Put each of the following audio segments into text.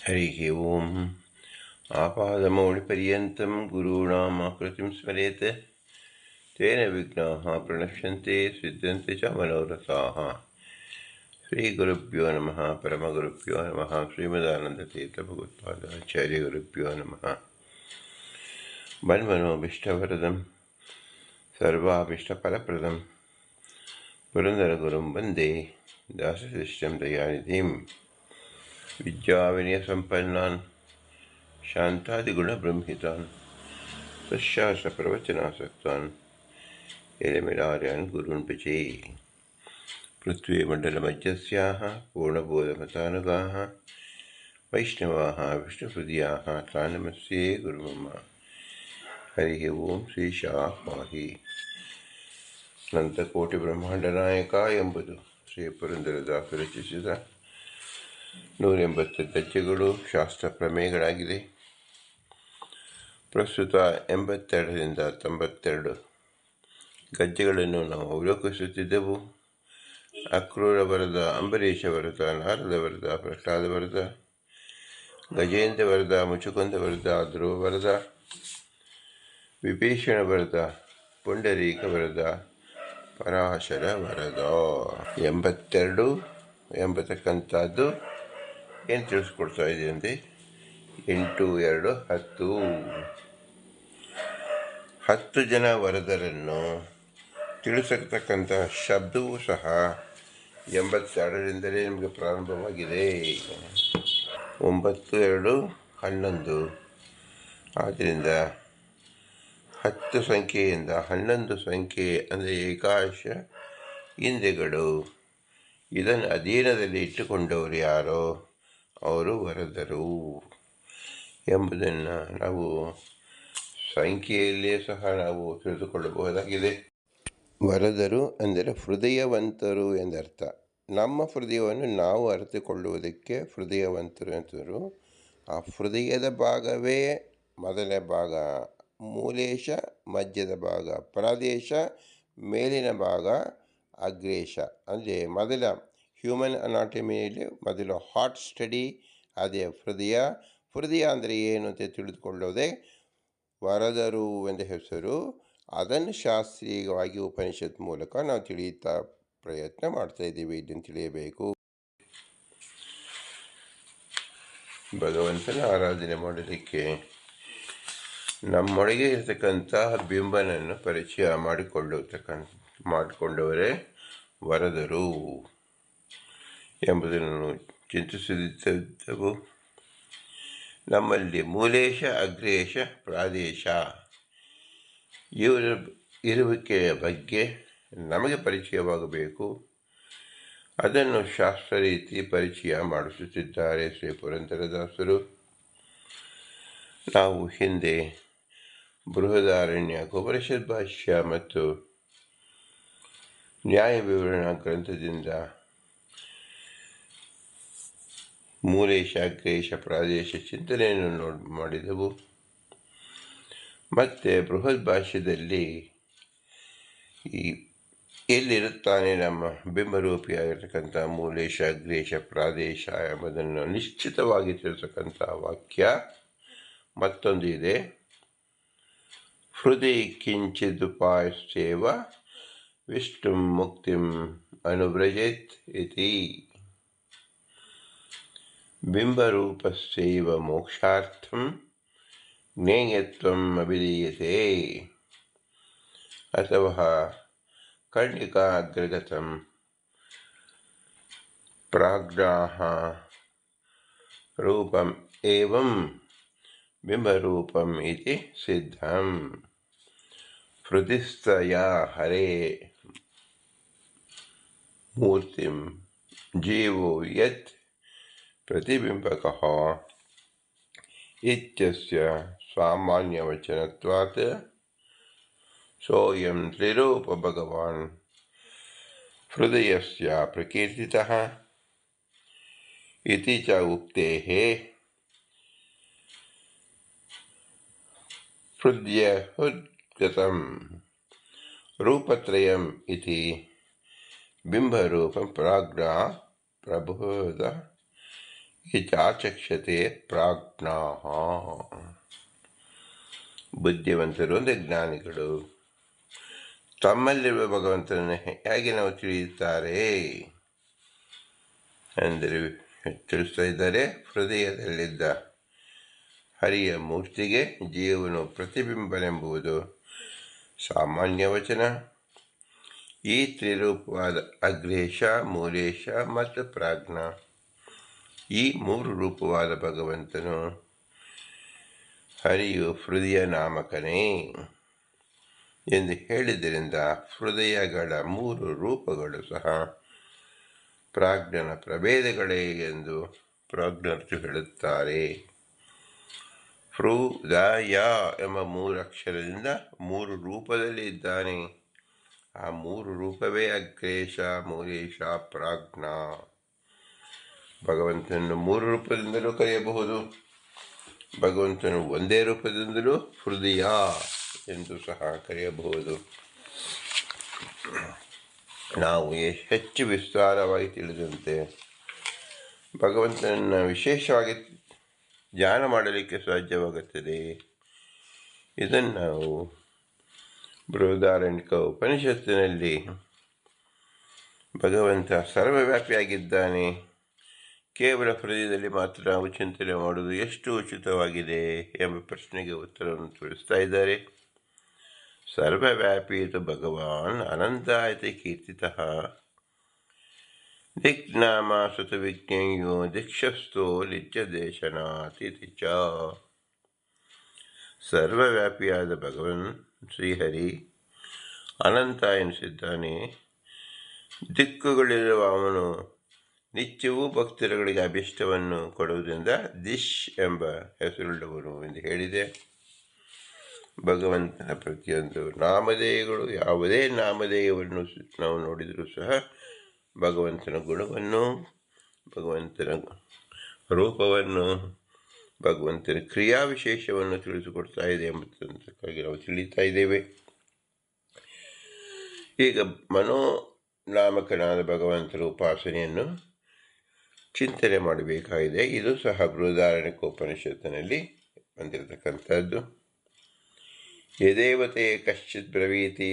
हरिः ओम् आपादमौलिपर्यन्तं गुरूणामाकृतिं स्मरेत् तेन विघ्नाः प्रणश्यन्ते सिद्ध्यन्ते च मनोरथाः। श्रीगुरुभ्यो नमः। परमगुरुभ्यो नमः। श्रीमदानन्दतीर्थभगवत्पादाचार्यगुरुभ्यो नमः। मन्मनोभीष्टवरदं सर्वाभीष्टफलप्रदं पुरन्दरगुरुं वन्दे दासशिष्यं दयानिधिं विद्याविनयसम्पन्नान् शान्तादिगुणबृंहितान् सशास्त्रप्रवचनासक्तान् एलमिलार्यान् गुरून् भजे। पृथ्वीमण्डलमध्यस्याः पूर्णबोधमतानुगाः वैष्णवाः विष्णुहृदयाः तान् नमस्ये गुरुमम। हरिः ओम् ಶ್ರೀಶಾಃ ಪಾಹಿ. ನಂತಕೋಟಿ ಬ್ರಹ್ಮಾಂಡನಾಯಕ ಎಂಬುದು ಶ್ರೀ ಪುರಂದರದಾಸರು ರಚಿಸಿದ 180 ಗದ್ಯಗಳು ಶಾಸ್ತ್ರ ಪ್ರಮೇಯಗಳಾಗಿದೆ. ಪ್ರಸ್ತುತ 82ರಿಂದ 92 ಗದ್ಯಗಳನ್ನು ನಾವು ಅವಲೋಕಿಸುತ್ತಿದ್ದೆವು. ಅಕ್ರೂರ ವರದ, ಅಂಬರೀಷ ವರದ, ನಾರದ ವರದ, ಪ್ರಹ್ಲಾದ ವರದ, ಗಜೇಂದ್ರ ವರದ, ಮುಚುಕುಂದ ವರದ, ಧ್ರುವ ವರದ, ವಿಭೀಷಣ ವರದ, ಪುಂಡರೀಕ ವರದ, ಪರಾಶರ ವರದ. 82 ಎಂಬತಕ್ಕಂಥದ್ದು ಏನು ತಿಳಿಸ್ಕೊಡ್ತಾ ಇದೆ ಅಂದರೆ 8, 2, 10. 10 ಜನ ವರದರನ್ನು ತಿಳಿಸತಕ್ಕಂಥ ಶಬ್ದವೂ ಸಹ 82ರಿಂದಲೇ ನಿಮಗೆ ಪ್ರಾರಂಭವಾಗಿದೆ. 9, 2, 11. ಆದ್ದರಿಂದ 10 ಸಂಖ್ಯೆಯಿಂದ 11 ಸಂಖ್ಯೆ ಅಂದರೆ ಏಕಾಶ ಇಂದ್ರಿಯಗಳು. ಇದನ್ನು ಅಧೀನದಲ್ಲಿ ಇಟ್ಟುಕೊಂಡವರು ಯಾರೋ ಅವರು ವರದರು ಎಂಬುದನ್ನು ನಾವು ಸಂಖ್ಯೆಯಲ್ಲೇ ಸಹ ನಾವು ತಿಳಿದುಕೊಳ್ಳಬಹುದಾಗಿದೆ. ವರದರು ಅಂದರೆ ಹೃದಯವಂತರು ಎಂದರ್ಥ. ನಮ್ಮ ಹೃದಯವನ್ನು ನಾವು ಅರಿತುಕೊಳ್ಳುವುದಕ್ಕೆ ಹೃದಯವಂತರು ಅಂತರು. ಆ ಹೃದಯದ ಭಾಗವೇ ಮೊದಲ ಭಾಗ, ಮೂಲೇಶ ಮಧ್ಯದ ಭಾಗ, ಪ್ರಾದೇಶ ಮೇಲಿನ ಭಾಗ, ಅಗ್ರೇಶ. ಅಂದರೆ ಮೊದಲ ಹ್ಯೂಮನ್ ಅನಾಟಮಿಯಲ್ಲಿ ಮೊದಲು ಹಾರ್ಟ್ ಸ್ಟಡಿ ಅದೇ ಹೃದಯ. ಹೃದಯ ಅಂದರೆ ಏನು ಅಂತ ತಿಳಿದುಕೊಳ್ಳೋದೇ ವರದರು ಎಂದ ಹೆಸರು. ಅದನ್ನು ಶಾಸ್ತ್ರೀಯವಾಗಿ ಉಪನಿಷತ್ ಮೂಲಕ ನಾವು ತಿಳಿಯುತ್ತಾ ಪ್ರಯತ್ನ ಮಾಡ್ತಾ ಇದ್ದೀವಿ. ಇದನ್ನು ತಿಳಿಯಬೇಕು. ಭಗವಂತನ ಆರಾಧನೆ ಮಾಡಲಿಕ್ಕೆ ನಮ್ಮೊಳಗೆ ಇರತಕ್ಕಂತಹ ಬಿಂಬನನ್ನು ಪರಿಚಯ ಮಾಡಿಕೊಂಡವರೇ ವರದರು ಎಂಬುದನ್ನು ಚಿಂತಿಸುತ್ತಿದ್ದೆವು. ನಮ್ಮಲ್ಲಿ ಮೂಲೇಶ, ಅಗ್ರೇಶ, ಪ್ರಾದೇಶ ಇವರ ಇರುವಿಕೆಯ ಬಗ್ಗೆ ನಮಗೆ ಪರಿಚಯವಾಗಬೇಕು. ಅದನ್ನು ಶಾಸ್ತ್ರ ರೀತಿ ಪರಿಚಯ ಮಾಡಿಸುತ್ತಿದ್ದಾರೆ ಶ್ರೀ ಪುರಂದರದಾಸರು. ನಾವು ಹಿಂದೆ ಬೃಹದಾರಣ್ಯ ಉಪನಿಷತ್ ಭಾಷ್ಯ ಮತ್ತು ನ್ಯಾಯ ವಿವರಣಾ ಗ್ರಂಥದಿಂದ ಮೂಲೇಶ, ಅಗ್ರೇಶ, ಪ್ರಾದೇಶ ಚಿಂತನೆಯನ್ನು ಮಾಡಿದೆವು. ಮತ್ತು ಬೃಹತ್ ಭಾಷ್ಯದಲ್ಲಿ ಎಲ್ಲಿರುತ್ತಾನೆ ನಮ್ಮ ಬಿಂಬರೂಪಿಯಾಗಿರ್ತಕ್ಕಂಥ ಮೂಲೇಶ, ಅಗ್ರೇಶ, ಪ್ರಾದೇಶ ಎಂಬುದನ್ನು ನಿಶ್ಚಿತವಾಗಿ ತಿಳಿಸತಕ್ಕಂಥ ವಾಕ್ಯ ಮತ್ತೊಂದು ಇದೆ. ಹೃದಯ ಕಿಂಚಿದುಪಾಯಶ್ಚೇವ ವಿಷ್ಣುಂ ಮುಕ್ತಿಂ ಅನುವ್ರಜೇತ್ ಇತಿ. ಬಿಂಬರೂಪಸ್ಯೈವ ಮೋಕ್ಷಾರ್ಥಂ ಜ್ಞೇಯತ್ವಂ ಅಭಿಧೀಯತೆ. ಅಥವಾ ಕರ್ಣಿಕಾಗ್ರಗತಂ ಪ್ರಾಜ್ಞಾಃ ರೂಪಂ ಏವಂ ಬಿಂಬರೂಪಂ ಇತಿ ಸಿದ್ಧಂ. ಹೃದಿಸ್ಥಯಾ ಹರೇ ಮೂರ್ತಿಂ ಜೀವೋ ಯತ್ ಪ್ರತಿಬಿಂಬಕಃ ಇತ್ಯಸ್ಯ ಸಾಮಾನ್ಯವಚನತ್ವಾತ್ ಸೋಯಂ ತ್ರಿರೂಪ ಭಗವಾನ್ ಹೃದಯಸ್ಯ ಪ್ರಕೀರ್ತಿತಃ ಇತಿ ಚ ಉಕ್ತೇಃ. ಹೃದಯಹುದ್ಗತಂ ರೂಪತ್ರಯಂ ಇತಿ ಬಿಂಬರೂಪಂ ಪ್ರಾಜ್ಞಾ ಪ್ರಬೋಧ ಇಚಾಚಕ್ಷತೆ ಪ್ರಾಜ್ಞಾಃ. ಬುದ್ಧಿವಂತರು ಅಂದರೆ ಜ್ಞಾನಿಗಳು ತಮ್ಮಲ್ಲಿರುವ ಭಗವಂತನನ್ನು ಹೇಗೆ ನಾವು ತಿಳಿಯುತ್ತಾರೆ ಅಂದರೆ ತಿಳಿಸ್ತಾ ಇದ್ದಾರೆ. ಹೃದಯದಲ್ಲಿದ್ದ ಹರಿಯ ಮೂರ್ತಿಗೆ ಜೀವನು ಪ್ರತಿಬಿಂಬನೆಂಬುದು ಸಾಮಾನ್ಯ ವಚನ. ಈ ತ್ರಿರೂಪವಾದ ಅಗ್ರೇಶ, ಮೂಲೇಶ ಮತ್ತು ಪ್ರಾಜ್ಞ, ಈ ಮೂರು ರೂಪವಾದ ಭಗವಂತನು ಹರಿಯು ಹೃದಯ ನಾಮಕನೇ ಎಂದು ಹೇಳಿದ್ದರಿಂದ ಹೃದಯಗಳ ಮೂರು ರೂಪಗಳು ಸಹ ಪ್ರಾಜ್ಞನ ಪ್ರಭೇದಗಳೇ ಎಂದು ಪ್ರಾಜ್ಞರು ಹೇಳುತ್ತಾರೆ. ಹೃದಯ ಎಂಬ ಮೂರು ಅಕ್ಷರದಿಂದ ಮೂರು ರೂಪದಲ್ಲಿ ಇದ್ದಾನೆ. ಆ ಮೂರು ರೂಪವೇ ಅಗ್ರೇಶ, ಮೂಲೇಶ, ಪ್ರಾಜ್ಞ. ಭಗವಂತನನ್ನು ಮೂರು ರೂಪದಿಂದಲೂ ಕರೆಯಬಹುದು. ಭಗವಂತನು ಒಂದೇ ರೂಪದಿಂದಲೂ ಹೃದಯ ಎಂದು ಸಹ ಕರೆಯಬಹುದು. ನಾವು ಹೆಚ್ಚು ವಿಸ್ತಾರವಾಗಿ ತಿಳಿದಂತೆ ಭಗವಂತನನ್ನು ವಿಶೇಷವಾಗಿ ಧ್ಯಾನ ಮಾಡಲಿಕ್ಕೆ ಸಾಧ್ಯವಾಗುತ್ತದೆ. ಇದನ್ನು ನಾವು ಬೃಹದಾರಣ್ಯಕ ಉಪನಿಷತ್ತಿನಲ್ಲಿ ಭಗವಂತ ಸರ್ವವ್ಯಾಪಿಯಾಗಿದ್ದಾನೆ, ಕೇವಲ ಹೃದಯದಲ್ಲಿ ಮಾತ್ರ ನಾವು ಚಿಂತನೆ ಮಾಡುವುದು ಎಷ್ಟು ಉಚಿತವಾಗಿದೆ ಎಂಬ ಪ್ರಶ್ನೆಗೆ ಉತ್ತರವನ್ನು ತಿಳಿಸ್ತಾ ಇದ್ದಾರೆ. ಸರ್ವವ್ಯಾಪೀತು ಭಗವಾನ್ ಅನಂತಾಯತೆ ಕೀರ್ತಿತಃ ದಿಕ್ನಾಮ ಸುತ ವಿಜ್ಞೇಯೋ ದೀಕ್ಷಸ್ಥೋ ನಿತ್ಯದೇಶನಾತಿಥಿ ಚ. ಸರ್ವವ್ಯಾಪಿಯಾದ ಭಗವನ್ ಶ್ರೀಹರಿ ಅನಂತ ಎನಿಸಿದ್ದಾನೆ. ದಿಕ್ಕುಗಳಿರುವ ಅವನು ನಿತ್ಯವೂ ಭಕ್ತರುಗಳಿಗೆ ಅಭಿಷ್ಟವನ್ನು ಕೊಡುವುದರಿಂದ ದಿಶ್ ಎಂಬ ಹೆಸರುಳ್ಳವನು ಎಂದು ಹೇಳಿದೆ. ಭಗವಂತನ ಪ್ರತಿಯೊಂದು ನಾಮಧೇಯಗಳು, ಯಾವುದೇ ನಾಮಧೇಯವನ್ನು ನಾವು ನೋಡಿದರೂ ಸಹ ಭಗವಂತನ ಗುಣವನ್ನು, ಭಗವಂತನ ರೂಪವನ್ನು, ಭಗವಂತನ ಕ್ರಿಯಾ ವಿಶೇಷವನ್ನು ತಿಳಿಸಿಕೊಡ್ತಾ ಇದೆ ಎಂಬುದಕ್ಕಾಗಿ ನಾವು ತಿಳಿತಾ ಇದ್ದೇವೆ. ಈಗ ಮನೋನಾಮಕನಾದ ಭಗವಂತನ ಉಪಾಸನೆಯನ್ನು ಚಿಂತನೆ ಮಾಡಬೇಕಾಗಿದೆ. ಇದು ಸಹ ಬೃಹದಾರಣ್ಯಕೋಪನಿಷತ್ತಿನಲ್ಲಿ ಬಂದಿರತಕ್ಕಂಥದ್ದು. ಯದೇವತೆ ಕಶ್ಚಿತ್ ಬ್ರವೀತಿ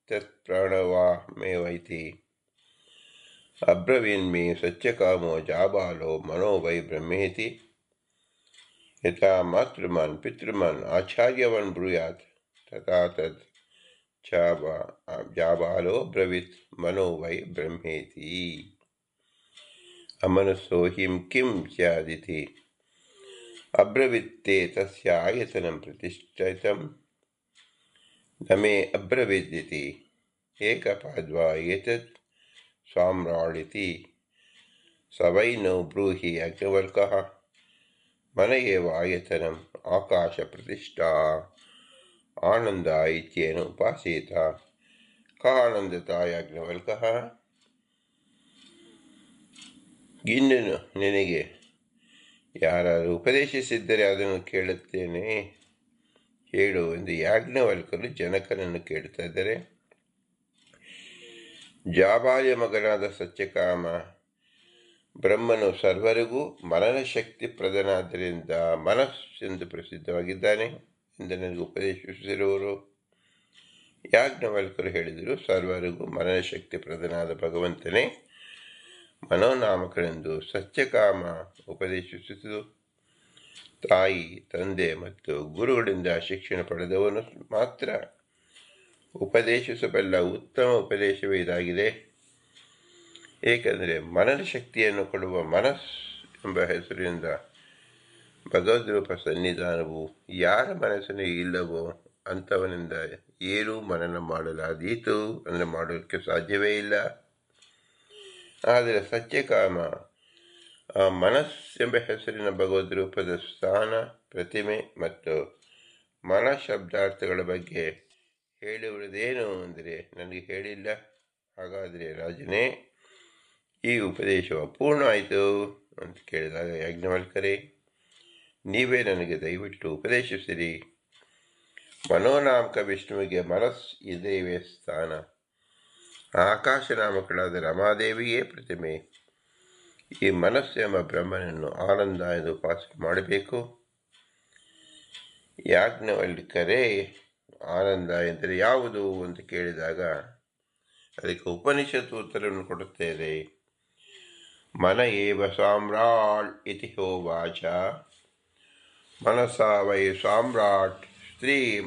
ತತ್ ಪ್ರಾಣವಾಮೇವೈತಿ ಅಬ್ರವೀನ್ಮಿ ಸತ್ಯಕಾಮೋ ಜಾಬಾಲೋ ಮನೋ ವೈ ಬ್ರಹ್ಮೇತಿ ಯಥಾ ಮಾತೃಮಾನ್ ಪಿತೃಮಾನ್ ಆಚಾರ್ಯವನ್ ಬ್ರೂಯಾತ್ ತಥಾ ತತ್ ಜಾಬಾಲೋ ಬ್ರವೀತ್ ಮನೋ ವೈ ಬ್ರಹ್ಮೇತಿ. ಅಮನಸೋ ಹಿಂ ಕಿಂ ಸ್ಯಾದಿತಿ ಅಬ್ರವೀತ್ತೇ ತಸ್ಯ ಆಯತನಂ ಪ್ರತಿಷ್ಠಿತಂ ನ ಮೇ ಅಬ್ರವೀದಿತಿ ಏಕಪಾದ್ವಾ ಏತತ್ ಸಾಮ್ರಾಳಿತಿ ಸ ವೈ ನೋ ಬ್ರೂಹಿ ಯಾಜ್ಞವಲ್ಕಃ ಮನ ಏವ ಆಯತನಂ ಆಕಾಶ ಪ್ರತಿಷ್ಠಾ ಆನಂದ ಇತ್ಯೇನ ಉಪಾಸೀತ ಕ ಆನಂದತಾ ಯಾಜ್ಞವಲ್ಕಃ. ಇನ್ನು ನಿನಗೆ ಯಾರಾದರೂ ಉಪದೇಶಿಸಿದ್ದರೆ ಅದನ್ನು ಕೇಳುತ್ತೇನೆ ಹೇಳು ಎಂದು ಯಾಜ್ಞವಲ್ಕರು ಜನಕನನ್ನು ಕೇಳ್ತಾ ಇದ್ದಾರೆ. ಜಾಬಾಲ್ಯ ಮಗನಾದ ಸತ್ಯಕಾಮ ಬ್ರಹ್ಮನು ಸರ್ವರಿಗೂ ಮನನ ಶಕ್ತಿ ಪ್ರಧಾನಾದ್ದರಿಂದ ಮನಸ್ಸೆಂದು ಪ್ರಸಿದ್ಧವಾಗಿದ್ದಾನೆ ಎಂದು ನನಗೆ ಉಪದೇಶಿಸಿರುವರು. ಯಾಜ್ಞವಲ್ಕರು ಹೇಳಿದರು, ಸರ್ವರಿಗೂ ಮನನ ಶಕ್ತಿ ಪ್ರಧಾನಾದ ಭಗವಂತನೇ ಮನೋನಾಮಕನೆಂದು ಸತ್ಯಕಾಮ ಉಪದೇಶಿಸಿತು. ತಾಯಿ, ತಂದೆ ಮತ್ತು ಗುರುಗಳಿಂದ ಶಿಕ್ಷಣ ಪಡೆದವನು ಮಾತ್ರ ಉಪದೇಶಿಸಬಲ್ಲ ಉತ್ತಮ ಉಪದೇಶವೇ ಇದಾಗಿದೆ. ಏಕೆಂದರೆ ಮನನ ಶಕ್ತಿಯನ್ನು ಕೊಡುವ ಮನಸ್ ಎಂಬ ಹೆಸರಿನಿಂದ ಭಗವದ್ರೂಪ ಸನ್ನಿಧಾನವು ಯಾರ ಮನಸ್ಸಿನ ಇಲ್ಲವೋ ಅಂಥವನಿಂದ ಏನೂ ಮನನ ಮಾಡಲಾದೀತು ಅಂದರೆ ಮಾಡೋದಕ್ಕೆ ಸಾಧ್ಯವೇ ಇಲ್ಲ. ಆದರೆ ಸತ್ಯಕಾಮ ಆ ಮನಸ್ ಎಂಬ ಹೆಸರಿನ ಭಗವದ್ರೂಪದ ಸ್ಥಾನ, ಪ್ರತಿಮೆ ಮತ್ತು ಮನ ಶಬ್ದಾರ್ಥಗಳ ಬಗ್ಗೆ ಹೇಳಿರುವುದೇನು ಅಂದರೆ ನನಗೆ ಹೇಳಿಲ್ಲ. ಹಾಗಾದರೆ ರಾಜನೇ, ಈ ಉಪದೇಶವು ಅಪೂರ್ಣ ಆಯಿತು ಅಂತ ಕೇಳಿದಾಗ ಯಾಜ್ಞವಲ್ಕರೇ, ನೀವೇ ನನಗೆ ದಯವಿಟ್ಟು ಉಪದೇಶಿಸಿರಿ. ಮನೋನಾಮಕ ವಿಷ್ಣುವಿಗೆ ಮನಸ್ ಇಂದ್ರಿಯವೇ ಸ್ಥಾನ, ಆಕಾಶನಾಮಕಳಾದ ರಮಾದೇವಿಯೇ ಪ್ರತಿಮೆ, ಈ ಮನಸ್ಸು ಎಂಬ ಬ್ರಹ್ಮನನ್ನು ಆನಂದ ಎಂದು ಉಪಾಸನೆ ಮಾಡಬೇಕು. ಯಾಜ್ಞವಲ್ಕ್ಯರೇ, ಆನಂದ ಎಂದರೆ ಯಾವುದು ಅಂತ ಕೇಳಿದಾಗ ಅದಕ್ಕೆ ಉಪನಿಷತ್ತು ಉತ್ತರವನ್ನು ಕೊಡುತ್ತದೆ. ಮನ ಏವ ಸಾಮ್ರಾಟ್ ಇತಿ ಹೋವಾಚ. ಮನಸಾ ವೈ ಸಾಮ್ರಾಟ್ ಸ್ತ್ರೀಂ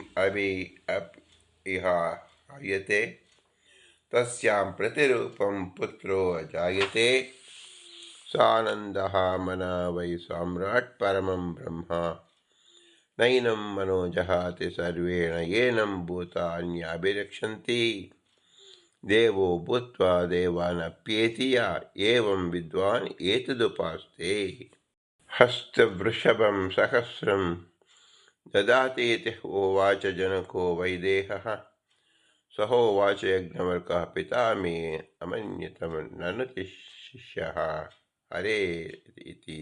ಇಹ ಹಯತೆ ತಸ್ಯಾಂ ಪ್ರತಿರೂಪಂ ಪುತ್ರೋ ಅಜಾಯತೆ. ಸಾನಂದಃ ಮನ ವೈ ಸಾಮ್ರಾಟ್ ಪರಮಂ ಬ್ರಹ್ಮ ನೈನಂ ಮನೋ ಜಹಾತಿ ಸರ್ವೇಣ ಏನಂ ಭೂತಾನ್ಯಭಿರಕ್ಷಂತಿ. ದೇವೋ ಭೂತ್ವಾ ದೇವಾನಪ್ಯೇತಿ ಯ ಏವಂ ವಿದ್ವಾನ್ ಏತದುಪಾಸ್ತೆ. ಹಸ್ತವೃಷಭಂ ಸಹಸ್ರಂ ದದಾತೀತಿ ಹೋವಾಚ ಜನಕೋ ವೈದೇಹಃ. ಸಹೋವಾಚ ಯಜ್ಞವಲ್ಕ್ಯಃ ಪಿತಾ ಮೇ ಅಮನ್ಯತಂ ನನುತಿ ಶಿಷ್ಯಃ ಹರೇ ಇತಿ.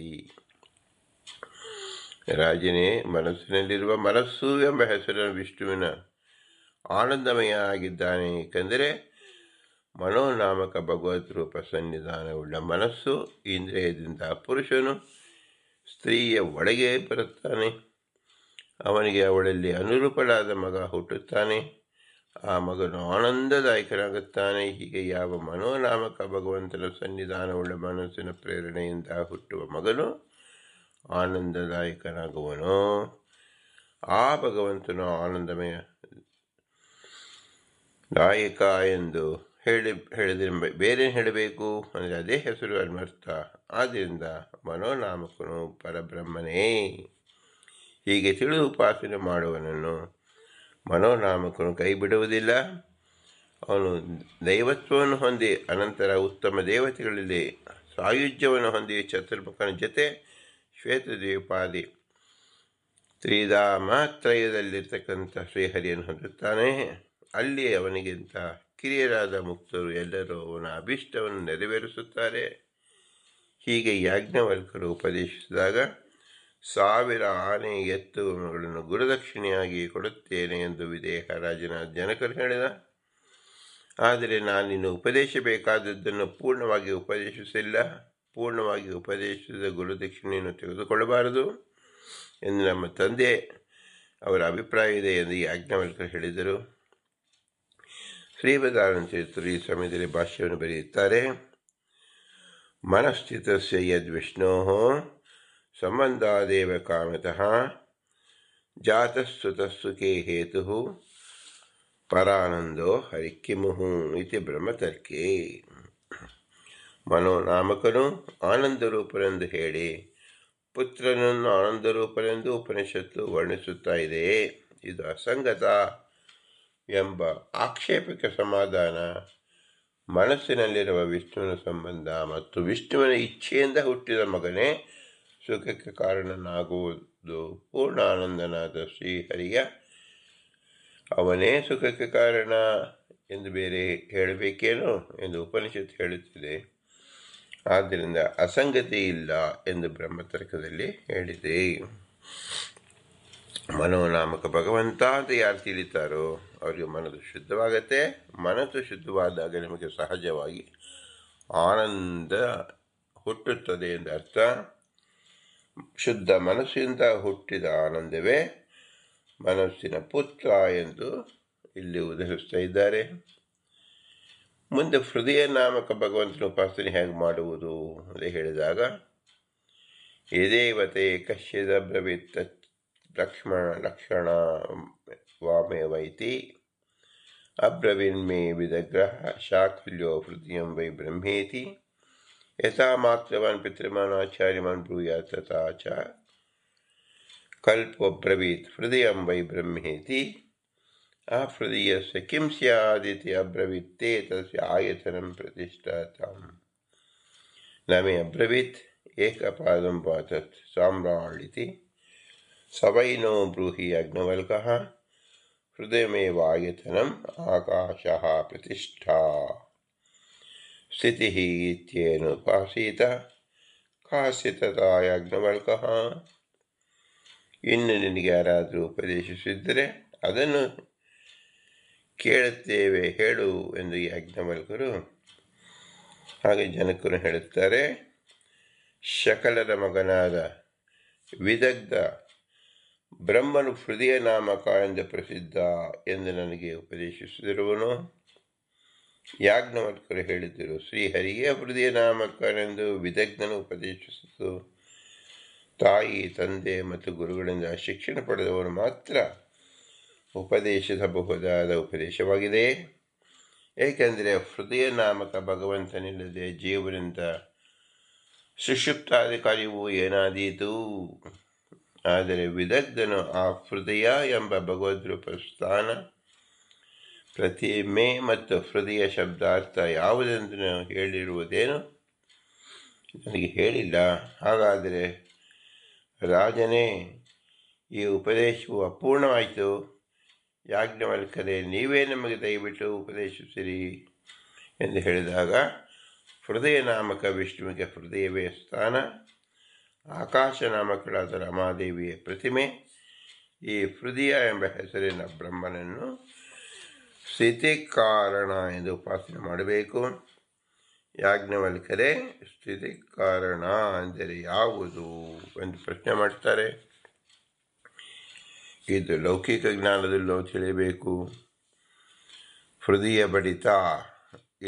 ರಾಜನೇ, ಮನಸ್ಸಿನಲ್ಲಿರುವ ಮನಸ್ಸು ಎಂಬ ಹೆಸರಿನ ವಿಷ್ಣುವಿನ ಆನಂದಮಯ ಆಗಿದ್ದಾನೆ. ಏಕೆಂದರೆ ಮನೋನಾಮಕ ಭಗವದ್ ರೂಪ ಸನ್ನಿಧಾನವುಳ್ಳ ಮನಸ್ಸು ಇಂದ್ರಿಯದಿಂದ ಪುರುಷನು ಸ್ತ್ರೀಯ ಒಳಗೆ ಬರುತ್ತಾನೆ. ಅವನಿಗೆ ಅವಳಲ್ಲಿ ಅನುರೂಪಳಾದ ಮಗ ಹುಟ್ಟುತ್ತಾನೆ. ಆ ಮಗನು ಆನಂದದಾಯಕನಾಗುತ್ತಾನೆ. ಹೀಗೆ ಯಾವ ಮನೋನಾಮಕ ಭಗವಂತನ ಸನ್ನಿಧಾನವುಳ್ಳ ಮನಸ್ಸಿನ ಪ್ರೇರಣೆಯಿಂದ ಹುಟ್ಟುವ ಮಗನು ಆನಂದದಾಯಕನಾಗುವನು. ಆ ಭಗವಂತನು ಆನಂದಮಯ ದಾಯಕ ಎಂದು ಹೇಳಿದರೆ ಬೇರೆ ಹೇಳಬೇಕು ಅಂದರೆ ಅದೇ ಹೆಸರು ಅನ್ವರ್ಥ. ಆದ್ದರಿಂದ ಮನೋನಾಮಕನು ಪರಬ್ರಹ್ಮನೇ. ಹೀಗೆ ತಿಳಿದು ಉಪಾಸನೆ ಮಾಡುವನನ್ನು ಮನೋನಾಮಕನು ಕೈ ಬಿಡುವುದಿಲ್ಲ. ಅವನು ದೈವತ್ವವನ್ನು ಹೊಂದಿ ಅನಂತರ ಉತ್ತಮ ದೇವತೆಗಳಲ್ಲಿ ಸಾಯುಜ್ಯವನ್ನು ಹೊಂದಿ ಚತುರ್ಮುಖನ ಜೊತೆ ಶ್ವೇತದ್ವೀಪಾದಿ ತ್ರಿಧಾಮತ್ರಯದಲ್ಲಿರ್ತಕ್ಕಂಥ ಶ್ರೀಹರಿಯನ್ನು ಹೊಂದುತ್ತಾನೆ. ಅಲ್ಲಿ ಅವನಿಗಿಂತ ಕಿರಿಯರಾದ ಮುಕ್ತರು ಎಲ್ಲರೂ ಅವನ ಅಭೀಷ್ಟವನ್ನು ನೆರವೇರಿಸುತ್ತಾರೆ. ಹೀಗೆ ಯಾಜ್ಞವಲ್ಕ್ಯರು ಉಪದೇಶಿಸಿದಾಗ 1000 ಆನೆ ಎತ್ತುಗಳನ್ನು ಗುರುದಕ್ಷಿಣೆಯಾಗಿ ಕೊಡುತ್ತೇನೆ ಎಂದು ವಿದೇಹ ರಾಜನ ಜನಕರು ಹೇಳಿದ. ಆದರೆ ನಾನಿನ್ನು ಉಪದೇಶಿಸಬೇಕಾದದ್ದನ್ನು ಪೂರ್ಣವಾಗಿ ಉಪದೇಶಿಸಿಲ್ಲ. ಪೂರ್ಣವಾಗಿ ಉಪದೇಶಿಸಿದ ಗುರುದಕ್ಷಿಣೆಯನ್ನು ತೆಗೆದುಕೊಳ್ಳಬಾರದು ಎಂದು ನಮ್ಮ ತಂದೆ ಅವರ ಅಭಿಪ್ರಾಯವಿದೆ ಎಂದು ಯಾಜ್ಞವಲ್ಕ್ಯರು ಹೇಳಿದರು. ಶ್ರೀಮದಾನಂದ ತೀರ್ಥರು ಈ ಸಮಯದಲ್ಲಿ ಭಾಷ್ಯವನ್ನು ಬರೆಯುತ್ತಾರೆ. ಮನಸ್ಥಿತಸ್ಯ ಯದ್ವಿಷ್ಣೋ ಸಂಬಂಧಾದೇವ ಕಾಮತಃ ಜಾತಸ್ತುತಸ್ತುಕೆ ಹೇತು ಪರಾನಂದೋ ಹರಿಕಿಮುಹು ಇತಿ ಬ್ರಹ್ಮತರ್ಕೆ. ಮನೋನಾಮಕನು ಆನಂದರೂಪನೆಂದು ಹೇಳಿ ಪುತ್ರನನ್ನು ಆನಂದರೂಪನೆಂದು ಉಪನಿಷತ್ತು ವರ್ಣಿಸುತ್ತಾ ಇದೆ. ಇದು ಅಸಂಗತ ಎಂಬ ಆಕ್ಷೇಪಕ್ಕೆ ಸಮಾಧಾನ. ಮನಸ್ಸಿನಲ್ಲಿರುವ ವಿಷ್ಣುವಿನ ಸಂಬಂಧ ಮತ್ತು ವಿಷ್ಣುವಿನ ಇಚ್ಛೆಯಿಂದ ಹುಟ್ಟಿದ ಮಗನೇ ಸುಖಕ್ಕೆ ಕಾರಣನಾಗುವುದು. ಪೂರ್ಣಾನಂದನಾದ ಶ್ರೀಹರಿಯ ಅವನೇ ಸುಖಕ್ಕೆ ಕಾರಣ ಎಂದು ಬೇರೆ ಹೇಳಬೇಕೇನೋ ಎಂದು ಉಪನಿಷತ್ತು ಹೇಳುತ್ತಿದೆ. ಆದ್ದರಿಂದ ಅಸಂಗತಿ ಇಲ್ಲ ಎಂದು ಬ್ರಹ್ಮತರ್ಕದಲ್ಲಿ ಹೇಳಿದೆ. ಮನೋನಾಮಕ ಭಗವಂತ ಅಂತ ಯಾರು ತಿಳಿತಾರೋ ಅವರಿಗೆ ಮನಸ್ಸು ಶುದ್ಧವಾಗತ್ತೆ. ಮನಸ್ಸು ಶುದ್ಧವಾದಾಗ ನಿಮಗೆ ಸಹಜವಾಗಿ ಆನಂದ ಹುಟ್ಟುತ್ತದೆ ಎಂದು ಅರ್ಥ. ಶುದ್ಧ ಮನಸ್ಸಿಂದ ಹುಟ್ಟಿದ ಆನಂದವೇ ಮನಸ್ಸಿನ ಪುತ್ರ ಎಂದು ಇಲ್ಲಿ ಉದಾಹರಿಸ್ತಾ ಇದ್ದಾರೆ. ಮುಂದೆ ಹೃದಯ ನಾಮಕ ಭಗವಂತನ ಉಪಾಸನೆ ಹೇಗೆ ಮಾಡುವುದು ಅಂತ ಹೇಳಿದಾಗ, ಯದೇವತೆ ಕಶ್ಯದ ಬ್ರವೀತ್ ಲಕ್ಷಣ ವಾಮೇವೈತಿ ಅಬ್ರವೀನ್ಮೇ ವಿದಗ್ರಹ ಶಾಕಲ್ಯೋ ಹೃದಯಂ ವೈ ಬ್ರಹ್ಮೇತಿ ಯಥಾ ಮಾತ್ರವಾನ್ ಪಿತೃಮಾನಾಚಾರ್ಯಮಾನ್ ಬ್ರೂಯಾತ್ ತಥಾ ಚ ಕಲ್ಪೋಬ್ರವೀತ್ ಹೃದಯಂ ವೈ ಬ್ರಹ್ಮೇತಿ ಹೃದಯಸ್ಯ ಕಿಂ ಸ್ಯಾದಿತಿ ಅಬ್ರವೀತ್ತೇ ತಸ್ಯ ಆಯತನಂ ಪ್ರತಿಷ್ಠಾತಂ ನ ಮೇ ಅಬ್ರವೀತ್ ಏಕಪಾದಂ ವಾ ತತ್ ಸಾಮ್ರಾಳಿತಿ ಸವೈನೋ ಬ್ರೂಹಿ ಯಾಜ್ಞವಲ್ಕ್ಯಃ ಹೃದಯಮೇವಾಯತನಂ ಆಕಾಶಃ ಪ್ರತಿಷ್ಠಾ ಸ್ಥಿತಿಃ ಇತ್ಯೇನೋಪಾಸೀತ ಕಾಸ್ಯ ತಥಾ ಯಾಜ್ಞವಲ್ಕ್ಯಃ. ಇನ್ನು ನಿನಗೆ ಯಾರಾದರೂ ಉಪದೇಶಿಸಿದ್ದರೆ ಅದನ್ನು ಕೇಳುತ್ತೇವೆ, ಹೇಳು ಎಂದು ಯಾಜ್ಞವಲ್ಕ್ಯರು ಹಾಗೆ ಜನಕರು ಹೇಳುತ್ತಾರೆ. ಶಕಲರ ಮಗನಾದ ವಿದಗ್ಧ ಬ್ರಹ್ಮನು ಹೃದಯ ನಾಮಕ ಎಂದು ಪ್ರಸಿದ್ಧ ಎಂದು ನನಗೆ ಉಪದೇಶಿಸಿರುವನು. ಯಾಜ್ಞವಲ್ಕರು ಹೇಳಿದ್ದರು, ಶ್ರೀಹರಿಯೇ ಹೃದಯ ನಾಮಕನೆಂದು ವಿದಗ್ಧನು ಉಪದೇಶಿಸಿತು. ತಾಯಿ, ತಂದೆ ಮತ್ತು ಗುರುಗಳಿಂದ ಶಿಕ್ಷಣ ಪಡೆದವರು ಮಾತ್ರ ಉಪದೇಶಿಸಬಹುದಾದ ಉಪದೇಶವಾಗಿದೆ. ಏಕೆಂದರೆ ಹೃದಯ ನಾಮಕ ಭಗವಂತನಿಲ್ಲದೆ ಜೀವನಿಂದ ಸುಷುಪ್ತಾಧಿಕಾರಿಯು ಏನಾದೀತು. ಆದರೆ ವಿದಗ್ಧನು ಆ ಹೃದಯ ಎಂಬ ಭಗವದ್ರೂಪ ಸ್ಥಾನ, ಪ್ರತಿಮೆ ಮತ್ತು ಹೃದಯ ಶಬ್ದಾರ್ಥ ಯಾವುದೆಂದು ಹೇಳಿರುವುದೇನು ನನಗೆ ಹೇಳಿಲ್ಲ. ಹಾಗಾದರೆ ರಾಜನೇ, ಈ ಉಪದೇಶವು ಅಪೂರ್ಣವಾಯಿತು. ಯಾಜ್ಞವಲ್ಕರೇ, ನೀವೇ ನಮಗೆ ದಯವಿಟ್ಟು ಉಪದೇಶಿಸಿರಿ ಎಂದು ಹೇಳಿದಾಗ, ಹೃದಯ ನಾಮಕ ವಿಷ್ಣುವಿಗೆ ಹೃದಯವೇ ಸ್ಥಾನ, ಆಕಾಶ ನಾಮಕಳಾದ ರಮಾದೇವಿಯ ಪ್ರತಿಮೆ, ಈ ಹೃದಯ ಎಂಬ ಹೆಸರಿನ ಬ್ರಹ್ಮನನ್ನು ಸ್ಥಿತಿ ಕಾರಣ ಎಂದು ಉಪಾಸನೆ ಮಾಡಬೇಕು. ಯಾಜ್ಞವಲ್ಕರೇ, ಸ್ಥಿತಿ ಕಾರಣ ಅಂದರೆ ಯಾವುದು ಎಂದು ಪ್ರಶ್ನೆ ಮಾಡ್ತಾರೆ. ಇದು ಲೌಕಿಕ ಜ್ಞಾನದಲ್ಲೂ ತಿಳಿಯಬೇಕು. ಹೃದಯ ಬಡಿತ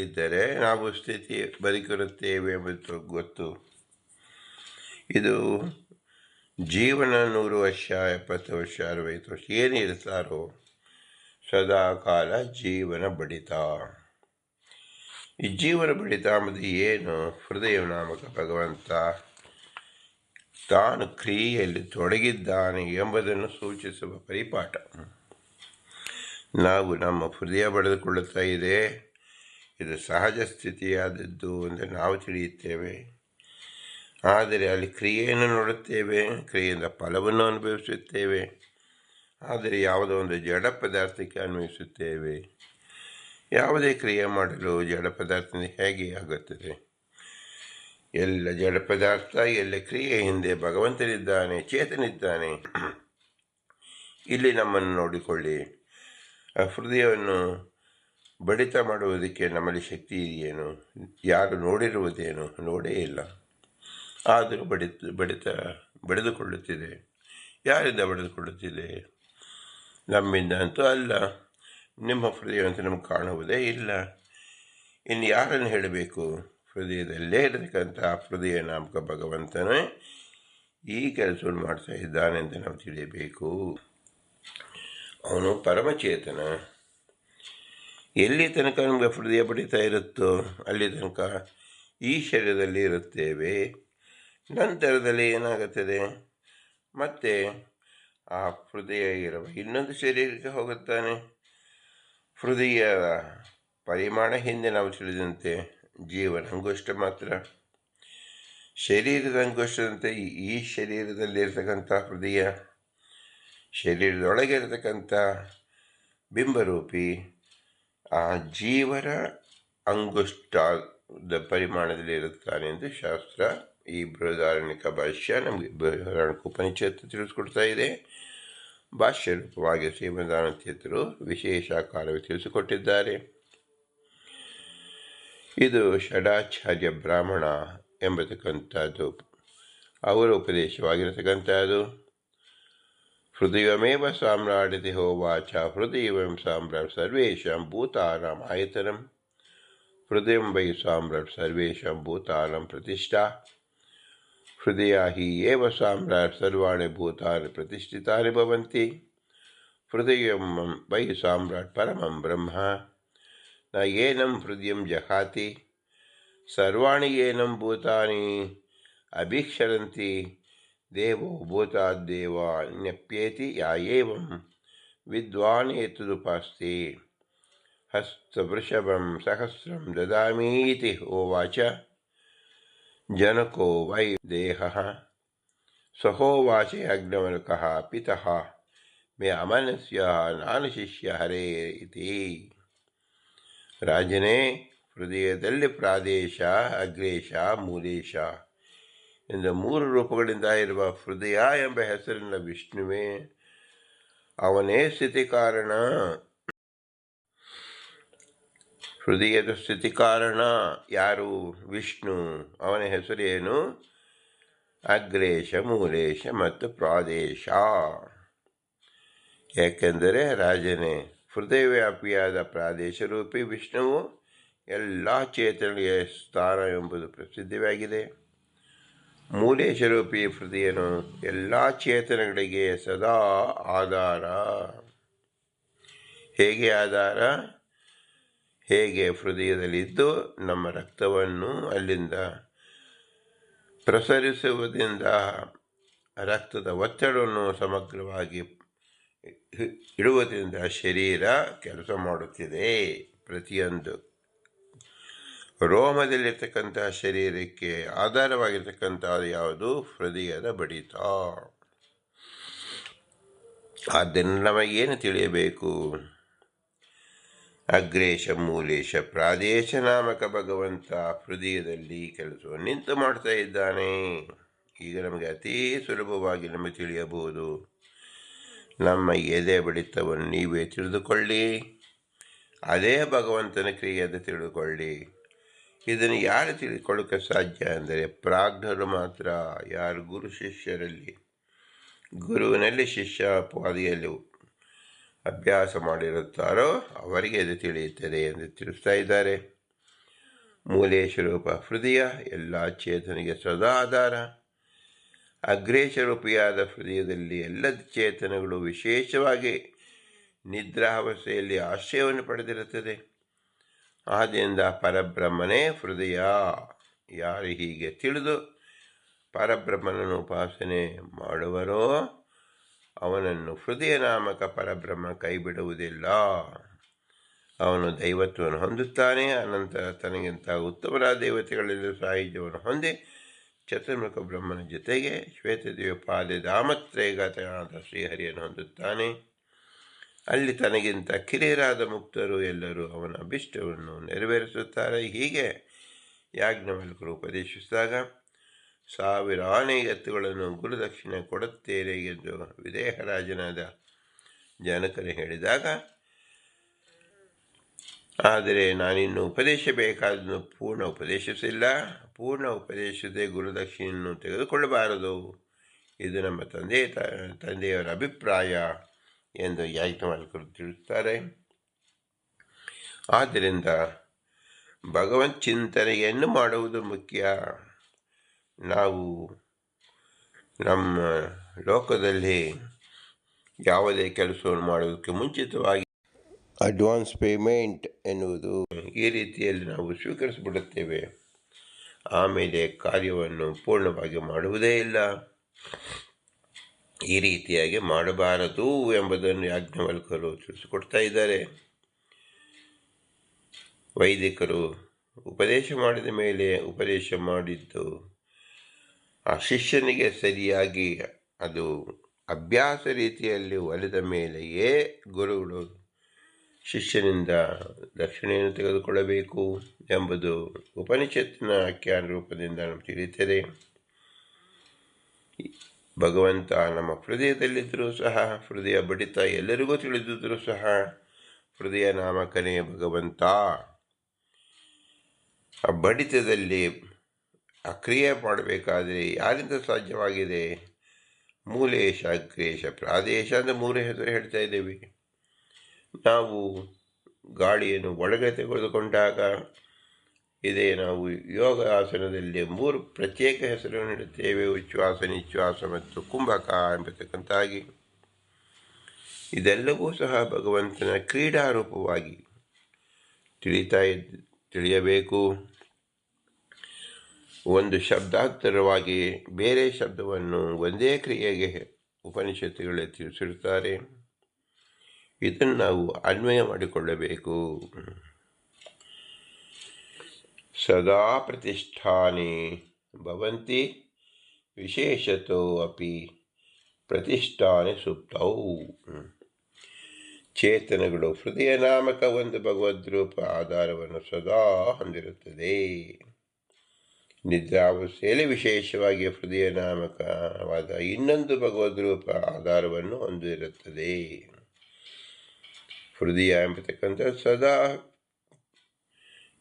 ಇದ್ದರೆ ನಾವು ಸ್ಥಿತಿ ಬದುಕಿರುತ್ತೇವೆ ಎಂಬುದು ಗೊತ್ತು. ಇದು ಜೀವನ 100 ವರ್ಷ, 70 ವರ್ಷ, 60 ವರ್ಷ ಏನಿರ್ತಾರೋ ಸದಾ ಕಾಲ ಜೀವನ ಬಡಿತ. ಈ ಜೀವನ ಬಡಿತ ಎಂಬುದು ಏನು? ಹೃದಯ ನಾಮಕ ಭಗವಂತ ತಾನು ಕ್ರಿಯೆಯಲ್ಲಿ ತೊಡಗಿದ್ದಾನೆ ಎಂಬುದನ್ನು ಸೂಚಿಸುವ ಪರಿಪಾಠ. ನಾವು ನಮ್ಮ ಹೃದಯ ಬಡಿದುಕೊಳ್ಳುತ್ತಾ ಇದೆ, ಇದು ಸಹಜ ಸ್ಥಿತಿಯಾದದ್ದು ಎಂದು ನಾವು ತಿಳಿಯುತ್ತೇವೆ. ಆದರೆ ಅಲ್ಲಿ ಕ್ರಿಯೆಯನ್ನು ನೋಡುತ್ತೇವೆ, ಕ್ರಿಯೆಯಿಂದ ಫಲವನ್ನು ಅನುಭವಿಸುತ್ತೇವೆ. ಆದರೆ ಯಾವುದೋ ಒಂದು ಜಡ ಪದಾರ್ಥಕ್ಕೆ ಅನ್ವಯಿಸುತ್ತೇವೆ. ಯಾವುದೇ ಕ್ರಿಯೆ ಮಾಡಲು ಜಡ ಪದಾರ್ಥದಿಂದ ಹೇಗೆ ಆಗುತ್ತದೆ? ಎಲ್ಲ ಜಡ ಪದಾರ್ಥ, ಎಲ್ಲ ಕ್ರಿಯೆ ಹಿಂದೆ ಭಗವಂತನಿದ್ದಾನೆ, ಚೇತನಿದ್ದಾನೆ. ಇಲ್ಲಿ ನಮ್ಮನ್ನು ನೋಡಿಕೊಳ್ಳಿ. ಆ ಹೃದಯವನ್ನು ಬಡಿತ ಮಾಡುವುದಕ್ಕೆ ನಮ್ಮಲ್ಲಿ ಶಕ್ತಿ ಇದೆಯೇನು? ಯಾರು ನೋಡಿರುವುದೇನು? ನೋಡೇ ಇಲ್ಲ. ಆದರೂ ಬಡಿದುಕೊಳ್ಳುತ್ತಿದೆ. ಯಾರಿಂದ ಬಡಿದುಕೊಳ್ಳುತ್ತಿದೆ? ನಮ್ಮಿಂದ ಅಂತೂ ಅಲ್ಲ. ನಿಮ್ಮ ಹೃದಯವಂತೂ ನಮಗೆ ಕಾಣುವುದೇ ಇಲ್ಲ. ಇನ್ನು ಯಾರನ್ನು ಹೇಳಬೇಕು? ಹೃದಯದಲ್ಲೇ ಇರತಕ್ಕಂಥ ಹೃದಯ ನಾಮಕ ಭಗವಂತನೇ ಈ ಕೆಲಸವನ್ನು ಮಾಡ್ತಾ ಇದ್ದಾನೆ ಅಂತ ನಾವು ತಿಳಿಯಬೇಕು. ಅವನು ಪರಮಚೇತನ. ಎಲ್ಲಿ ತನಕ ನಮಗೆ ಹೃದಯ ಬಡಿತಾ ಇರುತ್ತೋ ಅಲ್ಲಿ ತನಕ ಈ ಶರೀರದಲ್ಲಿ ಇರುತ್ತೇವೆ. ನಂತರದಲ್ಲಿ ಏನಾಗುತ್ತದೆ? ಮತ್ತೆ ಆ ಹೃದಯ ಇರುವ ಇನ್ನೊಂದು ಶರೀರಕ್ಕೆ ಹೋಗುತ್ತಾನೆ. ಹೃದಯದ ಪರಿಮಾಣ ಹಿಂದೆ ನಾವು ತಿಳಿದಂತೆ ಜೀವನ ಅಂಗುಷ್ಟ ಮಾತ್ರ. ಶರೀರದ ಅಂಗುಷ್ಟದಂತೆ ಈ ಶರೀರದಲ್ಲಿರ್ತಕ್ಕಂಥ ಹೃದಯ, ಶರೀರದೊಳಗೆ ಇರತಕ್ಕಂಥ ಬಿಂಬರೂಪಿ ಆ ಜೀವನ ಅಂಗುಷ್ಟದ ಪರಿಮಾಣದಲ್ಲಿ ಇರುತ್ತಾನೆ ಎಂದು ಶಾಸ್ತ್ರ, ಈ ಬೃಹದಾರಣ್ಯಕ ಭಾಷ್ಯ ನಮಗೆ ಉಪನಿಷತ್ತು ತಿಳಿಸ್ಕೊಡ್ತಾ ಇದೆ. ಭಾಷ್ಯ ರೂಪವಾಗಿ ಶ್ರೀಮದಾನಂದ ವಿಶೇಷ ಕಾಲವೇ ತಿಳಿಸಿಕೊಟ್ಟಿದ್ದಾರೆ. ಇದು ಷಡಾಚಾರ್ಯ ಬ್ರಾಹ್ಮಣ ಎಂಬತಕ್ಕಂಥದ್ದು ಅವರ ಉಪದೇಶವಾಗಿರತಕ್ಕಂಥದ್ದು. ಹೃದಯಮೇವ ಸಾಮ್ರಾಡಿತಿ ಹೋವಾಚ ಹೃದಯವಂ ಸಾಮ್ರಾಟ್ ಸರ್ವೇಷಾಂ ಭೂತಾನಾಂ ಆಯತನಂ ಹೃದಯಂ ವೈ ಸಾಮ್ರಾಟ್ ಸರ್ವೇಷಾಂ ಭೂತಾನಾಂ ಪ್ರತಿಷ್ಠಾ ಹೃದಯ ಹಿ ಏವ ಸಾಮ್ರಾಟ್ ಸರ್ವಾಣಿ ಭೂತಾನಿ ಪ್ರತಿಷ್ಠಿತಾನಿ ಭವಂತಿ ಹೃದಯಂ ವೈ ಸಾಮ್ರಾಟ್ ಪರಮಂ ಬ್ರಹ್ಮ ನ ಏನಂ ಹೃದಯಂ ಜಹಾತಿ ಸರ್ವಾಣಿ ಏನಂ ಭೂತಾನಿ ಅಭೀಕ್ಷರಂತಿ ದೇವೋ ಭೂತಾದ್ದೇವಾನ್ಯಪ್ಯೇತಿ ಯಾ ಏವಂ ವಿದ್ವಾನ್ ಏತದುಪಾಸ್ತಿ ಹಸ್ತವೃಷಭಂ ಸಹಸ್ರಂ ದದಾಮೀತಿ ಹೋವಾಚ ಜನಕೋ ವೈ ದೇಹಃ ಸಹೋವಾಚ ಯಾಜ್ಞವಲ್ಕಃ ಪಿತಃ ಮೇ ಅಮನಸ್ಯ ನಾನು ಶಿಷ್ಯ ಹರೇ ಇತಿ. ರಾಜನೇ, ಹೃದಯದಲ್ಲಿ ಪ್ರಾದೇಶ, ಅಗ್ರೇಶ, ಮೂಲೇಶ ಎಂದು 3 ರೂಪಗಳಿಂದ ಇರುವ ಹೃದಯ ಎಂಬ ಹೆಸರಿನ ವಿಷ್ಣುವೇ, ಅವನೇ ಸ್ಥಿತಿ ಕಾರಣ. ಹೃದಯದ ಸ್ಥಿತಿ ಕಾರಣ ಯಾರು? ವಿಷ್ಣು. ಅವನ ಹೆಸರೇನು? ಅಗ್ರೇಶ, ಮೂಲೇಶ ಮತ್ತು ಪ್ರಾದೇಶ. ಏಕೆಂದರೆ ರಾಜನೇ, ಹೃದಯವ್ಯಾಪಿಯಾದ ಪ್ರಾದೇಶರೂಪಿ ವಿಷ್ಣುವು ಎಲ್ಲ ಚೇತನಗಳಿಗೆ ಸ್ಥಾನ ಎಂಬುದು ಪ್ರಸಿದ್ಧವಾಗಿದೆ. ಮೂಲೇಶರೂಪಿ ಹೃದಯನು ಎಲ್ಲ ಚೇತನಗಳಿಗೆ ಸದಾ ಆಧಾರ. ಹೇಗೆ ಆಧಾರ? ಹೇಗೆ ಹೃದಯದಲ್ಲಿದ್ದು ನಮ್ಮ ರಕ್ತವನ್ನು ಅಲ್ಲಿಂದ ಪ್ರಸರಿಸುವುದರಿಂದ ರಕ್ತದ ಒತ್ತಡವನ್ನು ಸಮಗ್ರವಾಗಿ ಇಡುವುದರಿಂದ ಶರೀರ ಕೆಲಸ ಮಾಡುತ್ತಿದೆ. ಪ್ರತಿಯೊಂದು ರೋಮದಲ್ಲಿರ್ತಕ್ಕಂತಹ ಶರೀರಕ್ಕೆ ಆಧಾರವಾಗಿರ್ತಕ್ಕಂಥದ್ದು ಯಾವುದು? ಹೃದಯದ ಬಡಿತ. ಆದ್ದರಿಂದ ನಮಗೇನು ತಿಳಿಯಬೇಕು? ಅಗ್ರೇಶ, ಮೂಲೇಶ, ಪ್ರಾದೇಶ ನಾಮಕ ಭಗವಂತ ಹೃದಯದಲ್ಲಿ ಕೆಲಸವನ್ನು ನಿಂತು ಮಾಡ್ತಾ ಇದ್ದಾನೆ. ಈಗ ನಮಗೆ ಅತೀ ಸುಲಭವಾಗಿ ನಮಗೆ ತಿಳಿಯಬಹುದು. ನಮ್ಮ ಎದೆ ಬಡಿತವನ್ನು ನೀವೇ ತಿಳಿದುಕೊಳ್ಳಿ, ಅದೇ ಭಗವಂತನ ಕ್ರಿಯೆ ಅಂತ ತಿಳಿದುಕೊಳ್ಳಿ. ಇದನ್ನು ಯಾರು ತಿಳಿದುಕೊಳ್ಳೋಕ್ಕೆ ಸಾಧ್ಯ ಅಂದರೆ ಪ್ರಾಜ್ಞರು ಮಾತ್ರ. ಯಾರು ಗುರು ಶಿಷ್ಯರಲ್ಲಿ, ಗುರುವಿನಲ್ಲಿ ಶಿಷ್ಯ ಪಾದಿಯಲ್ಲಿ ಅಭ್ಯಾಸ ಮಾಡಿರುತ್ತಾರೋ ಅವರಿಗೆ ಇದು ತಿಳಿಯುತ್ತದೆ ಎಂದು ತಿಳಿಸ್ತಾ ಇದ್ದಾರೆ. ಮೂಲೇಶರೂಪ ಹೃದಯ ಎಲ್ಲ ಚೇತನಿಗೆ ಸದಾ ಆಧಾರ. ಅಗ್ರೇಶರೂಪಿಯಾದ ಹೃದಯದಲ್ಲಿ ಎಲ್ಲ ಚೇತನಗಳು ವಿಶೇಷವಾಗಿ ನಿದ್ರಾವಸ್ಥೆಯಲ್ಲಿ ಆಶ್ರಯವನ್ನು ಪಡೆದಿರುತ್ತದೆ. ಆದ್ದರಿಂದ ಪರಬ್ರಹ್ಮನೇ ಹೃದಯ. ಯಾರು ಹೀಗೆ ತಿಳಿದು ಪರಬ್ರಹ್ಮನನ್ನು ಉಪಾಸನೆ ಮಾಡುವರೋ ಅವನನ್ನು ಹೃದಯ ನಾಮಕ ಪರಬ್ರಹ್ಮ ಕೈ ಬಿಡುವುದಿಲ್ಲ. ಅವನು ದೈವತ್ವವನ್ನು ಹೊಂದುತ್ತಾನೆ. ಅನಂತರ ತನಗಿಂತ ಉತ್ತಮರಾದ ದೇವತೆಗಳೆಲ್ಲರೂ ಸಾಹಿತ್ಯವನ್ನು ಹೊಂದಿ ಚತುರ್ಮುಖ ಬ್ರಹ್ಮನ ಜೊತೆಗೆ ಶ್ವೇತದೇವ ಪಾದದಾಮತ್ರಯಗತನಾದ ಶ್ರೀಹರಿಯನ್ನು ಹೊಂದುತ್ತಾನೆ. ಅಲ್ಲಿ ತನಗಿಂತ ಕಿರಿಯರಾದ ಮುಕ್ತರು ಎಲ್ಲರೂ ಅವನ ಅಭಿಷ್ಟವನ್ನು ನೆರವೇರಿಸುತ್ತಾರೆ. ಹೀಗೆ ಯಾಜ್ಞವಲ್ಕರು ಉಪದೇಶಿಸಿದಾಗ 1000 ಆನೆ ಎತ್ತುಗಳನ್ನು ಗುರುದಕ್ಷಿಣೆ ಕೊಡುತ್ತೇನೆ ಎಂದು ವಿದೇಹರಾಜನಾದ ಜನಕರು ಹೇಳಿದಾಗ, ಆದರೆ ನಾನಿನ್ನು ಉಪದೇಶಬೇಕಾದನ್ನು ಪೂರ್ಣ ಉಪದೇಶಿಸಿಲ್ಲ, ಪೂರ್ಣ ಉಪದೇಶಿಸದೆ ಗುರುದಕ್ಷಿಣೆಯನ್ನು ತೆಗೆದುಕೊಳ್ಳಬಾರದು, ಇದು ನಮ್ಮ ತಂದೆಯವರ ಅಭಿಪ್ರಾಯ ಎಂದು ಯಾಜ್ಞವಲ್ಕರು ತಿಳಿಸುತ್ತಾರೆ. ಆದ್ದರಿಂದ ಭಗವಂತ ಚಿಂತನೆಯನ್ನು ಮಾಡುವುದು ಮುಖ್ಯ. ನಾವು ನಮ್ಮ ಲೋಕದಲ್ಲಿ ಯಾವುದೇ ಕೆಲಸವನ್ನು ಮಾಡುವುದಕ್ಕೆ ಮುಂಚಿತವಾಗಿ ಅಡ್ವಾನ್ಸ್ ಪೇಮೆಂಟ್ ಎನ್ನುವುದು ಈ ರೀತಿಯಲ್ಲಿ ನಾವು ಸ್ವೀಕರಿಸಿಬಿಡುತ್ತೇವೆ. ಆಮೇಲೆ ಕಾರ್ಯವನ್ನು ಪೂರ್ಣವಾಗಿ ಮಾಡುವುದೇ ಇಲ್ಲ. ಈ ರೀತಿಯಾಗಿ ಮಾಡಬಾರದು ಎಂಬುದನ್ನು ಯಾಜ್ಞವಲ್ಕರು ತಿಳಿಸಿಕೊಡ್ತಾ ಇದ್ದಾರೆ. ವೈದಿಕರು ಉಪದೇಶ ಮಾಡಿದ ಮೇಲೆ ಉಪದೇಶ ಮಾಡಿದ್ದು ಆ ಶಿಷ್ಯನಿಗೆ ಸರಿಯಾಗಿ ಅದು ಅಭ್ಯಾಸ ರೀತಿಯಲ್ಲಿ ಒಲಿದ ಮೇಲೆಯೇ ಗುರುಗಳು ಶಿಷ್ಯನಿಂದ ದಕ್ಷಿಣೆಯನ್ನು ತೆಗೆದುಕೊಳ್ಳಬೇಕು ಎಂಬುದು ಉಪನಿಷತ್ತಿನ ಆಖ್ಯಾನ ರೂಪದಿಂದ ನಮಗೆ ತಿಳಿಯುತ್ತದೆ. ಭಗವಂತ ನಮ್ಮ ಹೃದಯದಲ್ಲಿದ್ದರೂ ಸಹ, ಹೃದಯ ಬಡಿತ ಎಲ್ಲರಿಗೂ ತಿಳಿದಿದ್ದರೂ ಸಹ ಹೃದಯ ನಾಮಕನೇ ಭಗವಂತ. ಆ ಬಡಿತದಲ್ಲಿ ಆ ಕ್ರಿಯೆ ಮಾಡಬೇಕಾದರೆ ಯಾರಿಂದ ಸಾಧ್ಯವಾಗಿದೆ? ಮೂಲೇಶ, ಅಗ್ರೇಶ, ಪ್ರಾದೇಶ ಅಂತ 3 ಹೆಸರು ಹೇಳ್ತಾ ಇದ್ದೇವೆ. ನಾವು ಗಾಳಿಯನ್ನು ಒಳಗೆ ತೆಗೆದುಕೊಂಡಾಗ ಇದೇ ನಾವು ಯೋಗ ಆಸನದಲ್ಲಿ 3 ಪ್ರತ್ಯೇಕ ಹೆಸರನ್ನು ಇಡುತ್ತೇವೆ: ಉಚ್ಛ್ವಾಸ, ನಿಶ್ವಾಸ ಮತ್ತು ಕುಂಭಕ ಎಂಬತಕ್ಕಂತಾಗಿ. ಇದೆಲ್ಲವೂ ಸಹ ಭಗವಂತನ ಕ್ರೀಡಾರೂಪವಾಗಿ ತಿಳಿಯಬೇಕು. ಒಂದು ಶಬ್ದಾಂತರವಾಗಿ ಬೇರೆ ಶಬ್ದವನ್ನು ಒಂದೇ ಕ್ರಿಯೆಗೆ ಉಪನಿಷತ್ತುಗಳೇ ತಿಳಿಸಿರುತ್ತಾರೆ. ಇದನ್ನು ನಾವು ಅನ್ವಯ ಮಾಡಿಕೊಳ್ಳಬೇಕು. ಸದಾ ಪ್ರತಿಷ್ಠಾನಿ ಭವಂತಿ ವಿಶೇಷತೋ ಅಪಿ ಪ್ರತಿಷ್ಠಾನಿ ಸುಪ್ತೌ. ಚೇತನಗಳು ಹೃದಯ ನಾಮಕ ಒಂದು ಭಗವದ್ರೂಪ ಆಧಾರವನ್ನು ಸದಾ ಹೊಂದಿರುತ್ತದೆ. ನಿದ್ರಾವಸ್ಥೆಯಲ್ಲಿ ವಿಶೇಷವಾಗಿ ಹೃದಯ ನಾಮಕವಾದ ಇನ್ನೊಂದು ಭಗವದ್ರೂಪ ಆಧಾರವನ್ನು ಹೊಂದಿರುತ್ತದೆ. ಹೃದಯ ಎಂಬತಕ್ಕಂಥ ಸದಾ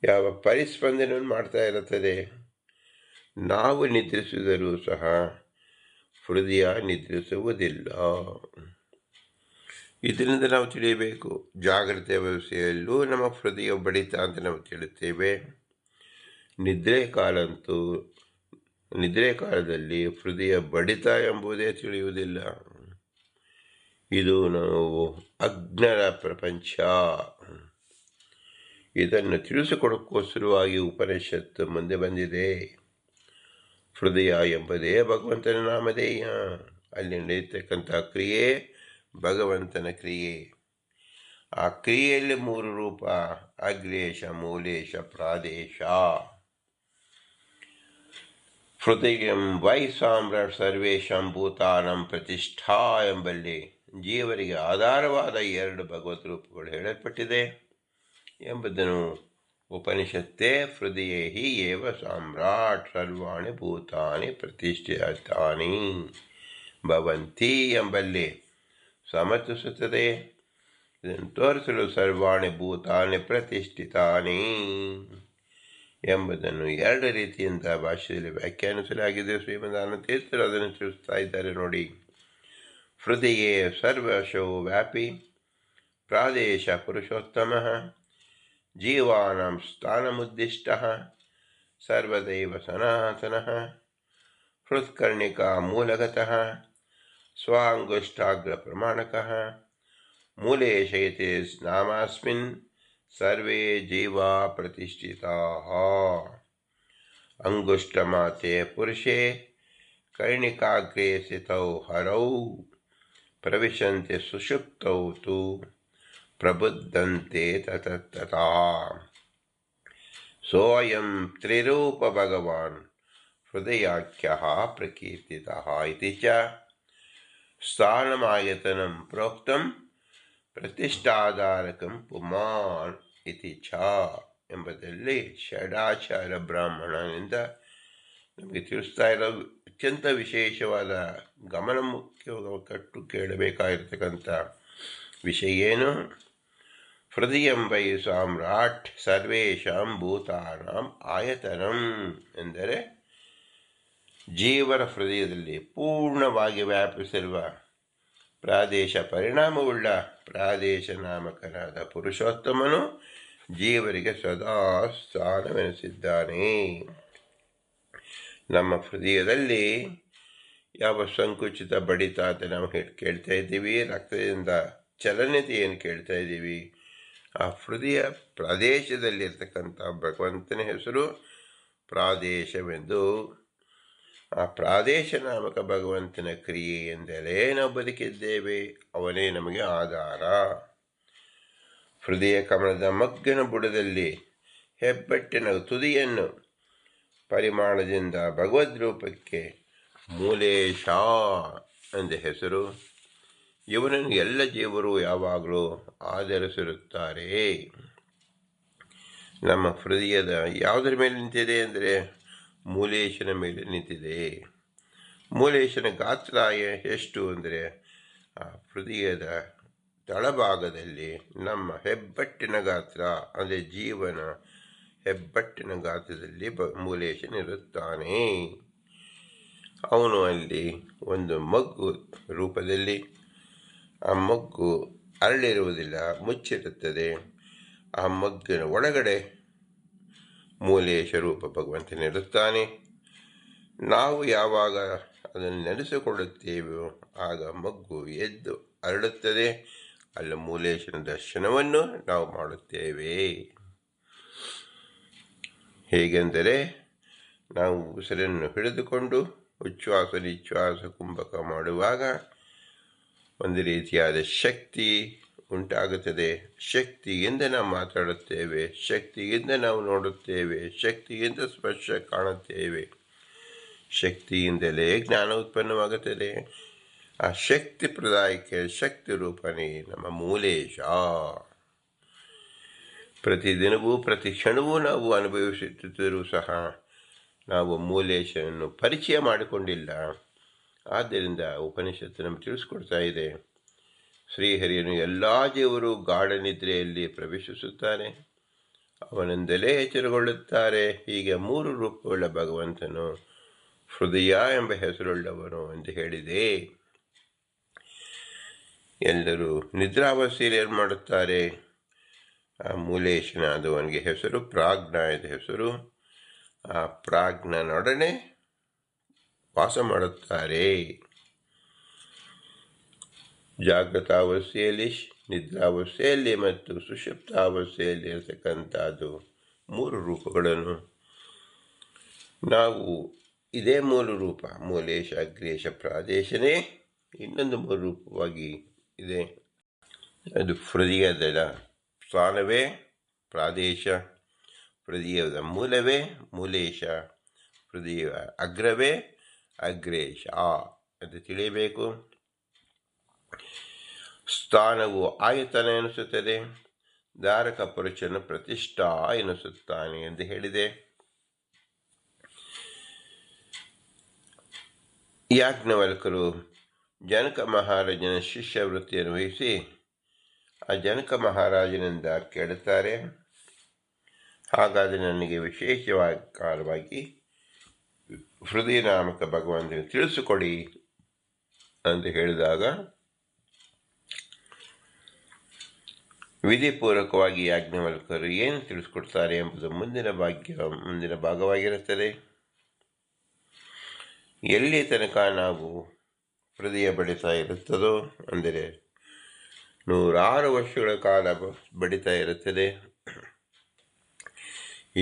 ಯಾವ ಪರಿಸ್ಪಂದನೆಯನ್ನು ಮಾಡ್ತಾ ಇರುತ್ತದೆ. ನಾವು ನಿದ್ರಿಸಿದರೂ ಸಹ ಹೃದಯ ನಿದ್ರಿಸುವುದಿಲ್ಲ. ಇದರಿಂದ ನಾವು ತಿಳಿಯಬೇಕು, ಜಾಗ್ರತೆ ವ್ಯವಸ್ಥೆಯಲ್ಲೂ ನಮ್ಮ ಹೃದಯ ಬಡಿತ ಅಂತ ನಾವು ತಿಳಿಯುತ್ತೇವೆ. ನಿದ್ರೆ ಕಾಲದಲ್ಲಿ ಹೃದಯ ಬಡಿತ ಎಂಬುದೇ ತಿಳಿಯುವುದಿಲ್ಲ. ಇದು ನಾವು ಅಜ್ಞರ ಪ್ರಪಂಚ. ಇದನ್ನು ತಿಳಿಸಿಕೊಡೋಕ್ಕೋಸ್ಕರವಾಗಿ ಉಪನಿಷತ್ತು ಮುಂದೆ ಬಂದಿದೆ. ಹೃದಯ ಎಂಬುದೇ ಭಗವಂತನ ನಾಮಧೇಯ. ಅಲ್ಲಿ ನಡೆಯತಕ್ಕಂಥ ಕ್ರಿಯೆ ಭಗವಂತನ ಕ್ರಿಯೆ. ಆ ಕ್ರಿಯೆಯಲ್ಲಿ 3 ರೂಪ: ಅಗ್ರೇಶ, ಮೂಲೇಶ, ಪ್ರಾದೇಶ. ಹೃದಯಂ ವೈ ಸಾಮ್ರಾಟ್ ಸರ್ವೇಶಂ ಭೂತಾನಂ ಪ್ರತಿಷ್ಠಾ ಎಂಬಲ್ಲಿ ಜೀವರಿಗೆ ಆಧಾರವಾದ 2 ಭಗವತ್ ರೂಪಗಳು ಹೇಳಲ್ಪಟ್ಟಿದೆ ಎಂಬುದನ್ನು ಉಪನಿಷತ್ತೇ ಹೃದಯ ಹಿ ಏವ ಸಾಮ್ರಾಟ್ ಸರ್ವಾಣಿ ಭೂತಾನಿ ಪ್ರತಿಷ್ಠಿತಾನಿ ಭವಂತಿ ಎಂಬಲ್ಲಿ ಸಮರ್ಥಿಸುತ್ತದೆ. ಇದನ್ನು ತೋರಿಸಲು ಸರ್ವಾಣಿ ಭೂತಾನಿ ಪ್ರತಿಷ್ಠಿತಾನಿ ಎಂಬುದನ್ನು 2 ರೀತಿಯಿಂದ ಭಾಷೆಯಲ್ಲಿ ವ್ಯಾಖ್ಯಾನಿಸಲಾಗಿದೆ. ಶ್ರೀಮದಾನಂದ ತೀರ್ಥರು ಅದನ್ನು ತಿಳಿಸ್ತಾ ಇದ್ದಾರೆ ನೋಡಿ. ಹೃದಯೇ ಸರ್ವಶೋ ವ್ಯಾಪಿ ಪ್ರಾದೇಶ ಪುರುಷೋತ್ತಮ ಜೀವಾನಾಂ ಸ್ಥಾನಮುದ್ದಿಷ್ಟ ಸರ್ವದೈವ ಸನಾತನಃ ಹೃತ್ಕರ್ಣಿಕಾ ಮೂಲಗತಃ ಸ್ವಾಂಗುಷ್ಠಾಗ್ರ ಪ್ರಮಾಣಕಃ ಮೂಲೇಶ ಇತಿ ನಾಮಾಸ್ಮಿನ್ ಸರ್ವೇ ಜೀವಾ ಪ್ರತಿಷ್ಠಿತಾಃ ಅಂಗುಷ್ಟಮಾತೆ ಪುರುಷೇ ಕರ್ಣಿಕಾಗ್ರೇ ಸ್ಥಿತೌ ಹರೌ ಪ್ರವಿಶಂತೆ ಸುಷುಪ್ತೌ ತು ಪ್ರಬುದ್ಧಂತೆ ತತಃ ಸೋಯಂ ತ್ರಿರೂಪ ಭಗವಾನ್ ಹೃದಯಾಖ್ಯಃ ಪ್ರಕೀರ್ತಿತಃ ಇತಿ ಚ ಸ್ಥಾನಮಾಯತನಂ ಪ್ರೋಕ್ತಂ ಪ್ರತಿಷ್ಠಾಧಾರಕಂ ಪುಮಾನ್ ಇತಿ ಚ ಎಂಬುದರಲ್ಲಿ ಷಡಾಚಾರ ಬ್ರಾಹ್ಮಣನಿಂದ ನಮಗೆ ತಿಳಿಸ್ತಾ ಇರೋದು ಅತ್ಯಂತ ವಿಶೇಷವಾದ ಗಮನ ಕಟ್ಟು ಕೇಳಬೇಕಾಗಿರ್ತಕ್ಕಂಥ ವಿಷಯ ಏನು? ಹೃದಯಂ ವೈ ಸಾಮ್ರಾಟ್ ಸರ್ವೇಷಾಂ ಭೂತಾನಾಂ ಆಯತನಂ ಎಂದರೆ ಜೀವನ ಹೃದಯದಲ್ಲಿ ಪೂರ್ಣವಾಗಿ ವ್ಯಾಪಿಸಿರುವ ಪ್ರಾದೇಶ ಪರಿಣಾಮವುಳ್ಳ ಪ್ರಾದೇಶ ನಾಮಕನಾದ ಪುರುಷೋತ್ತಮನು ಜೀವರಿಗೆ ಸದಾ ಸ್ಥಾನವೆನಿಸಿದ್ದಾನೆ. ನಮ್ಮ ಹೃದಯದಲ್ಲಿ ಯಾವ ಸಂಕುಚಿತ ಬಡಿತ ಅಂತ ನಾವು ಕೇಳ್ತಾ ಇದ್ದೀವಿ, ರಕ್ತದಿಂದ ಚಲನತೆ ಏನು ಕೇಳ್ತಾ ಇದ್ದೀವಿ, ಆ ಹೃದಯ ಪ್ರಾದೇಶದಲ್ಲಿರ್ತಕ್ಕಂಥ ಭಗವಂತನ ಹೆಸರು ಪ್ರಾದೇಶವೆಂದು. ಆ ಪ್ರಾದೇಶ ನಾಮಕ ಭಗವಂತನ ಕ್ರಿಯೆಯಿಂದಲೇ ನಾವು ಬದುಕಿದ್ದೇವೆ. ಅವನೇ ನಮಗೆ ಆಧಾರ. ಹೃದಯ ಕಮಲದ ಮಗ್ಗನ ಬುಡದಲ್ಲಿ ಹೆಬ್ಬೆಟ್ಟಿನ ತುದಿಯನ್ನು ಪರಿಮಾಣದಿಂದ ಭಗವದ್ರೂಪಕ್ಕೆ ಮೂಲೇಶ ಎಂದ ಹೆಸರು. ಇವನನ್ನು ಎಲ್ಲ ಜೀವರು ಯಾವಾಗಲೂ ಆಧರಿಸಿರುತ್ತಾರೆ. ನಮ್ಮ ಹೃದಯದ ಯಾವುದರ ಮೇಲೆ ನಿಂತಿದೆ ಅಂದರೆ ಮೂಲೇಶನ ಮೇಲೆ ನಿಂತಿದೆ. ಮೂಲೇಶನ ಗಾತ್ರ ಎಷ್ಟು ಅಂದರೆ ಆ ಹೃದಯದ ತಳಭಾಗದಲ್ಲಿ ನಮ್ಮ ಹೆಬ್ಬಟ್ಟಿನ ಗಾತ್ರ ಅಂದರೆ ಜೀವನ ಹೆಬ್ಬಟ್ಟಿನ ಗಾತ್ರದಲ್ಲಿ ಮೂಲೇಶನಿರುತ್ತಾನೆ. ಅವನು ಅಲ್ಲಿ ಒಂದು ಮಗ್ಗು ರೂಪದಲ್ಲಿ, ಆ ಮಗ್ಗು ಅರಳಿರುವುದಿಲ್ಲ, ಮುಚ್ಚಿರುತ್ತದೆ. ಆ ಮಗ್ಗಿನ ಒಳಗಡೆ ಮೂಲೇಶ ರೂಪ ಭಗವಂತನಿರುತ್ತಾನೆ. ನಾವು ಯಾವಾಗ ಅದನ್ನು ನೆನೆಸಿಕೊಳ್ಳುತ್ತೇವೆಯೋ ಆಗ ಮಗ್ಗು ಎದ್ದು ಅರಳುತ್ತದೆ. ಅಲ್ಲಿ ಮೂಲೇಶನ ದರ್ಶನವನ್ನು ನಾವು ಮಾಡುತ್ತೇವೆ. ಹೇಗೆಂದರೆ ನಾವು ಉಸಿರನ್ನು ಹಿಡಿದುಕೊಂಡು ಉಚ್ಛ್ವಾಸ ನಿಶ್ವಾಸ ಕುಂಭಕ ಮಾಡುವಾಗ ಒಂದು ರೀತಿಯಾದ ಶಕ್ತಿ ಉಂಟಾಗುತ್ತದೆ. ಶಕ್ತಿಯಿಂದ ನಾವು ಮಾತಾಡುತ್ತೇವೆ, ಶಕ್ತಿಯಿಂದ ನಾವು ನೋಡುತ್ತೇವೆ, ಶಕ್ತಿಯಿಂದ ಸ್ಪರ್ಶ ಕಾಣುತ್ತೇವೆ, ಶಕ್ತಿಯಿಂದಲೇ ಜ್ಞಾನ ಉತ್ಪನ್ನವಾಗುತ್ತದೆ. ಆ ಶಕ್ತಿ ಪ್ರದಾಯಕ್ಕೆ ಶಕ್ತಿ ರೂಪನೇ ನಮ್ಮ ಮೂಲೇಶ. ಪ್ರತಿದಿನವೂ ಪ್ರತಿ ಕ್ಷಣವೂ ನಾವು ಅನುಭವಿಸುತ್ತಿದ್ದರೂ ಸಹ ನಾವು ಮೂಲೇಶನನ್ನು ಪರಿಚಯ ಮಾಡಿಕೊಂಡಿಲ್ಲ. ಆದ್ದರಿಂದ ಉಪನಿಷತ್ತು ನಮಗೆ ತಿಳಿಸ್ಕೊಡ್ತಾ ಇದೆ, ಶ್ರೀಹರಿಯನ್ನು ಎಲ್ಲ ಜೀವರು ಗಾಢ ನಿದ್ರೆಯಲ್ಲಿ ಪ್ರವೇಶಿಸುತ್ತಾರೆ, ಅವನಿಂದಲೇ ಎಚ್ಚರಗೊಳ್ಳುತ್ತಾರೆ. ಹೀಗೆ 3 ರೂಪವುಳ್ಳ ಭಗವಂತನು ಹೃದಯ ಎಂಬ ಹೆಸರುಳ್ಳವನು ಎಂದು ಹೇಳಿದೆ. ಎಲ್ಲರೂ ನಿದ್ರಾವಸ್ಥೆಯಲ್ಲಿ ಏನು ಮಾಡುತ್ತಾರೆ? ಆ ಮೂಲೇಶನಾದವನಿಗೆ ಹೆಸರು ಪ್ರಾಜ್ಞ ಎಂದು ಹೆಸರು. ಆ ಪ್ರಾಜ್ಞನೊಡನೆ ವಾಸ ಮಾಡುತ್ತಾರೆ. ಜಾಗೃತಾವಸ್ಥೆಯಲ್ಲಿ, ನಿದ್ರಾವಸ್ಥೆಯಲ್ಲಿ ಮತ್ತು ಸುಷುಪ್ತಾವಸ್ಥೆಯಲ್ಲಿ ಇರತಕ್ಕಂಥದ್ದು 3 ರೂಪಗಳನ್ನು ನಾವು ಇದೇ 3 ರೂಪ ಮೂಲೇಶ, ಅಗ್ರೇಶ, ಪ್ರಾದೇಶನೇ ಇನ್ನೊಂದು 3 ರೂಪವಾಗಿ ಇದೆ. ಅದು ಹೃದಯದ ಸ್ಥಾನವೇ ಪ್ರಾದೇಶ, ಹೃದಯದ ಮೂಲವೇ ಮೂಲೇಶ, ಹೃದಯ ಅಗ್ರವೇ ಅಗ್ರೇಶ ಎಂದು ತಿಳಿಯಬೇಕು. ಸ್ಥಾನವು ಆಯತನ ಎನಿಸುತ್ತದೆ, ಧಾರಕ ಪುರುಷನು ಪ್ರತಿಷ್ಠಾ ಎನಿಸುತ್ತಾನೆ ಎಂದು ಹೇಳಿದೆ. ಯಾಜ್ಞವಲ್ಕರು ಜನಕ ಮಹಾರಾಜನ ಶಿಷ್ಯವೃತ್ತಿಯನ್ನು ವಹಿಸಿ ಆ ಜನಕ ಮಹಾರಾಜನಿಂದ ಕೇಳುತ್ತಾರೆ, ಹಾಗಾದರೆ ನನಗೆ ವಿಶೇಷವಾಗಿ ಹೃದಯ ನಾಮಕ ಭಗವಂತನಿಗೆ ತಿಳಿಸಿಕೊಡಿ ಅಂತ ಹೇಳಿದಾಗ ವಿಧಿಪೂರ್ವಕವಾಗಿ ಯಾಜ್ಞವಲ್ಕರು ಏನು ತಿಳಿಸ್ಕೊಡ್ತಾರೆ ಎಂಬುದು ಮುಂದಿನ ಭಾಗವಾಗಿರುತ್ತದೆ. ಎಲ್ಲಿ ತನಕ ನಾವು ಹೃದಯ ಬಡಿತಾ ಇರುತ್ತದೋ, ಅಂದರೆ 106 ವರ್ಷಗಳ ಕಾಲ ಬಡಿತಾ ಇರುತ್ತದೆ.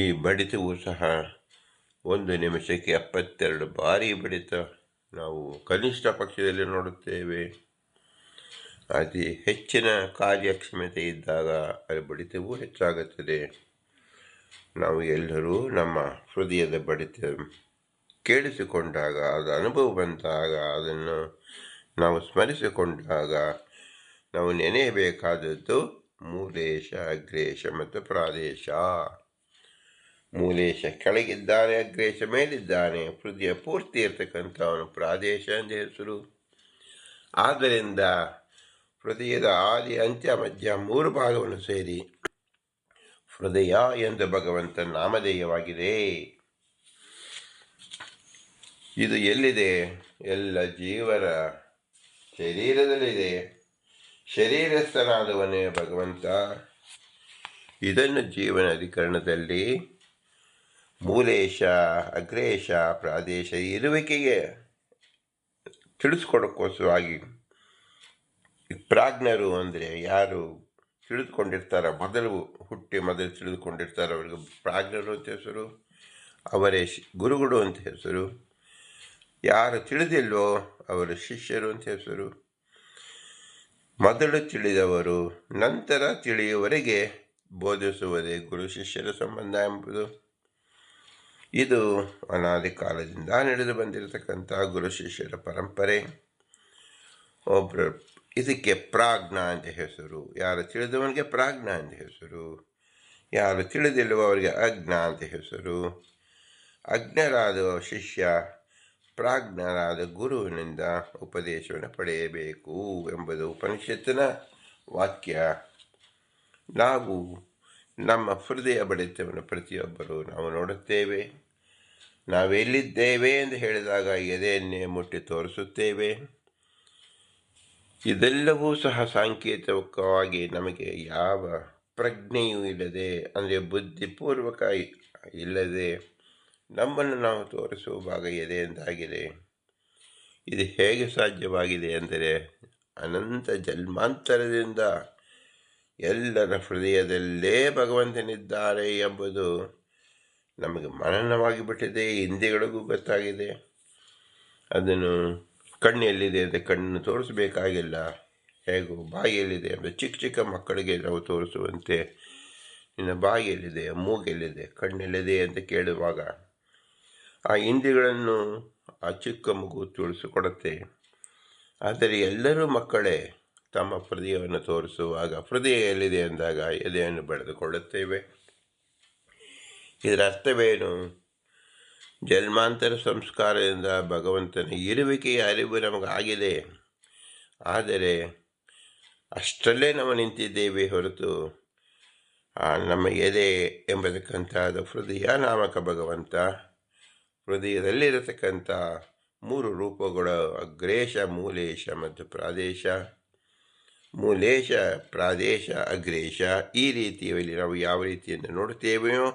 ಈ ಬಡಿತವೂ ಸಹ 1 ನಿಮಿಷಕ್ಕೆ 72 ಬಾರಿ ಬಡಿತ ನಾವು ಕನಿಷ್ಠ ಪಕ್ಷದಲ್ಲಿ ನೋಡುತ್ತೇವೆ. ಅತಿ ಹೆಚ್ಚಿನ ಕಾರ್ಯಕ್ಷಮತೆ ಇದ್ದಾಗ ಅದರ ಬಡಿತವೂ ಹೆಚ್ಚಾಗುತ್ತದೆ. ನಾವು ಎಲ್ಲರೂ ನಮ್ಮ ಹೃದಯದ ಬಡಿತ ಕೇಳಿಸಿಕೊಂಡಾಗ, ಅದು ಅನುಭವ ಬಂದಾಗ, ಅದನ್ನು ನಾವು ಸ್ಮರಿಸಿಕೊಂಡಾಗ ನಾವು ನೆನೆಯಬೇಕಾದದ್ದು ಮೂಲೇಶ, ಅಗ್ರೇಶ ಮತ್ತು ಪ್ರಾದೇಶ. ಮೂಲೇಶ ಕೆಳಗಿದ್ದಾನೆ, ಅಗ್ರೇಶ ಮೇಲಿದ್ದಾನೆ, ಹೃದಯ ಪೂರ್ತಿ ಇರತಕ್ಕಂಥವನು ಪ್ರಾದೇಶ ಎಂದು ಹೆಸರು. ಆದ್ದರಿಂದ ಹೃದಯದ ಆದಿ, ಅಂತ್ಯ, ಮಧ್ಯ 3 ಭಾಗವನ್ನು ಸೇರಿ ಹೃದಯ ಎಂದು ಭಗವಂತ ನಾಮಧೇಯವಾಗಿದೆ. ಇದು ಎಲ್ಲಿದೆ? ಎಲ್ಲ ಜೀವರ ಶರೀರದಲ್ಲಿದೆ. ಶರೀರಸ್ಥನಾದವನೇ ಭಗವಂತ. ಇದನ್ನು ಜೀವನ ಅಧಿಕರಣದಲ್ಲಿ ಮೂಲೇಶ, ಅಗ್ರೇಶ, ಪ್ರಾದೇಶ ಇರುವಿಕೆಗೆ ತಿಳಿಸ್ಕೊಡೋಕ್ಕೋಸ್ಕರವಾಗಿ ಪ್ರಾಜ್ಞರು ಅಂದರೆ ಯಾರು ತಿಳಿದುಕೊಂಡಿರ್ತಾರೋ, ಮೊದಲು ತಿಳಿದುಕೊಂಡಿರ್ತಾರೋ ಅವರಿಗೆ ಪ್ರಾಜ್ಞರು ಅಂತ ಹೆಸರು. ಅವರೇ ಗುರುಗಳು ಅಂತ ಹೆಸರು. ಯಾರು ತಿಳಿದಿಲ್ವೋ ಅವರು ಶಿಷ್ಯರು ಅಂತ ಹೆಸರು. ಮೊದಲು ತಿಳಿದವರು ನಂತರ ತಿಳಿಯುವವರೆಗೆ ಬೋಧಿಸುವುದೇ ಗುರು ಶಿಷ್ಯರ ಸಂಬಂಧ ಎಂಬುದು. ಇದು ಅನಾದಿ ಕಾಲದಿಂದ ನಡೆದು ಬಂದಿರತಕ್ಕಂಥ ಗುರು ಶಿಷ್ಯರ ಪರಂಪರೆ. ಇದಕ್ಕೆ ಪ್ರಾಜ್ಞ ಅಂತ ಹೆಸರು. ಯಾರು ತಿಳಿದವನಿಗೆ ಪ್ರಾಜ್ಞ ಅಂತ ಹೆಸರು. ಯಾರು ತಿಳಿದಿಲ್ಲವೋ ಅವರಿಗೆ ಅಜ್ಞ ಅಂತ ಹೆಸರು. ಅಜ್ಞರಾದ ಶಿಷ್ಯ ಪ್ರಾಜ್ಞರಾದ ಗುರುವಿನಿಂದ ಉಪದೇಶವನ್ನು ಪಡೆಯಬೇಕು ಎಂಬುದು ಉಪನಿಷತ್ತಿನ ವಾಕ್ಯ. ನಾವು ನಮ್ಮ ಹೃದಯ ಬಡಿತವನ್ನು ಪ್ರತಿಯೊಬ್ಬರು ನಾವು ನೋಡುತ್ತೇವೆ. ನಾವೆಲ್ಲಿದ್ದೇವೆ ಎಂದು ಹೇಳಿದಾಗ ಎದೆಯನ್ನೇ ಮುಟ್ಟಿ ತೋರಿಸುತ್ತೇವೆ. ಇದೆಲ್ಲವೂ ಸಹ ಸಾಂಕೇತಿಕವಾಗಿ ನಮಗೆ ಯಾವ ಪ್ರಜ್ಞೆಯೂ ಇಲ್ಲದೆ, ಅಂದರೆ ಬುದ್ಧಿಪೂರ್ವಕ ಇಲ್ಲದೆ ನಮ್ಮನ್ನು ನಾವು ತೋರಿಸುವ ಭಾಗ ಎದೆ ಎಂದಾಗಿದೆ. ಇದು ಹೇಗೆ ಸಾಧ್ಯವಾಗಿದೆ ಅಂದರೆ ಅನಂತ ಜನ್ಮಾಂತರದಿಂದ ಎಲ್ಲರ ಹೃದಯದಲ್ಲೇ ಭಗವಂತನಿದ್ದಾರೆ ಎಂಬುದು ನಮಗೆ ಮನನವಾಗಿ ಬಿಟ್ಟಿದೆ. ಇಂದ್ರಿಯಗಳಿಗೂ ಗೊತ್ತಾಗಿದೆ. ಅದನ್ನು ಕಣ್ಣೆಲ್ಲಿದೆ ಅಂತ ಕಣ್ಣನ್ನು ತೋರಿಸಬೇಕಾಗಿಲ್ಲ. ಹೇಗೂ ಬಾಯಿಯಲ್ಲಿದೆ ಅಂದರೆ ಚಿಕ್ಕ ಮಕ್ಕಳಿಗೆ ನಾವು ತೋರಿಸುವಂತೆ ನಿನ್ನ ಬಾಯಿಯಲ್ಲಿದೆ, ಮೂಗೆಲ್ಲಿದೆ, ಕಣ್ಣೆಲ್ಲಿದೆ ಅಂತ ಕೇಳುವಾಗ ಆ ಇಂದ್ರಿಯಗಳನ್ನು ಆ ಚಿಕ್ಕ ಮಗು ತಿಳಿಸಿಕೊಡುತ್ತೆ. ಆದರೆ ಎಲ್ಲರೂ ಮಕ್ಕಳೇ ತಮ್ಮ ಹೃದಯವನ್ನು ತೋರಿಸುವಾಗ ಹೃದಯ ಎಲ್ಲಿದೆ ಎಂದಾಗ ಎದೆಯನ್ನು ಬೆಳೆದುಕೊಳ್ಳುತ್ತೇವೆ. ಇದರ ಅರ್ಥವೇನು? ಜನ್ಮಾಂತರ ಸಂಸ್ಕಾರದಿಂದ ಭಗವಂತನ ಇರುವಿಕೆಯ ಅರಿವು ನಮಗಾಗಿದೆ. ಆದರೆ ಅಷ್ಟರಲ್ಲೇ ನಾವು ನಿಂತಿದ್ದೇವೆ ಹೊರತು ನಮ್ಮ ಎದೆ ಎಂಬತಕ್ಕಂಥದ್ದು ಹೃದಯ ನಾಮಕ ಭಗವಂತ ಹೃದಯದಲ್ಲಿರತಕ್ಕಂಥ ಮೂರು ರೂಪಗಳು ಅಗ್ರೇಶ, ಮೂಲೇಶ ಮತ್ತು ಪ್ರಾದೇಶ. ಮೂಲೇಶ, ಪ್ರಾದೇಶ, ಅಗ್ರೇಶ ಈ ರೀತಿಯಲ್ಲಿ ನಾವು ಯಾವ ರೀತಿಯನ್ನು ನೋಡುತ್ತೇವೆಯೋ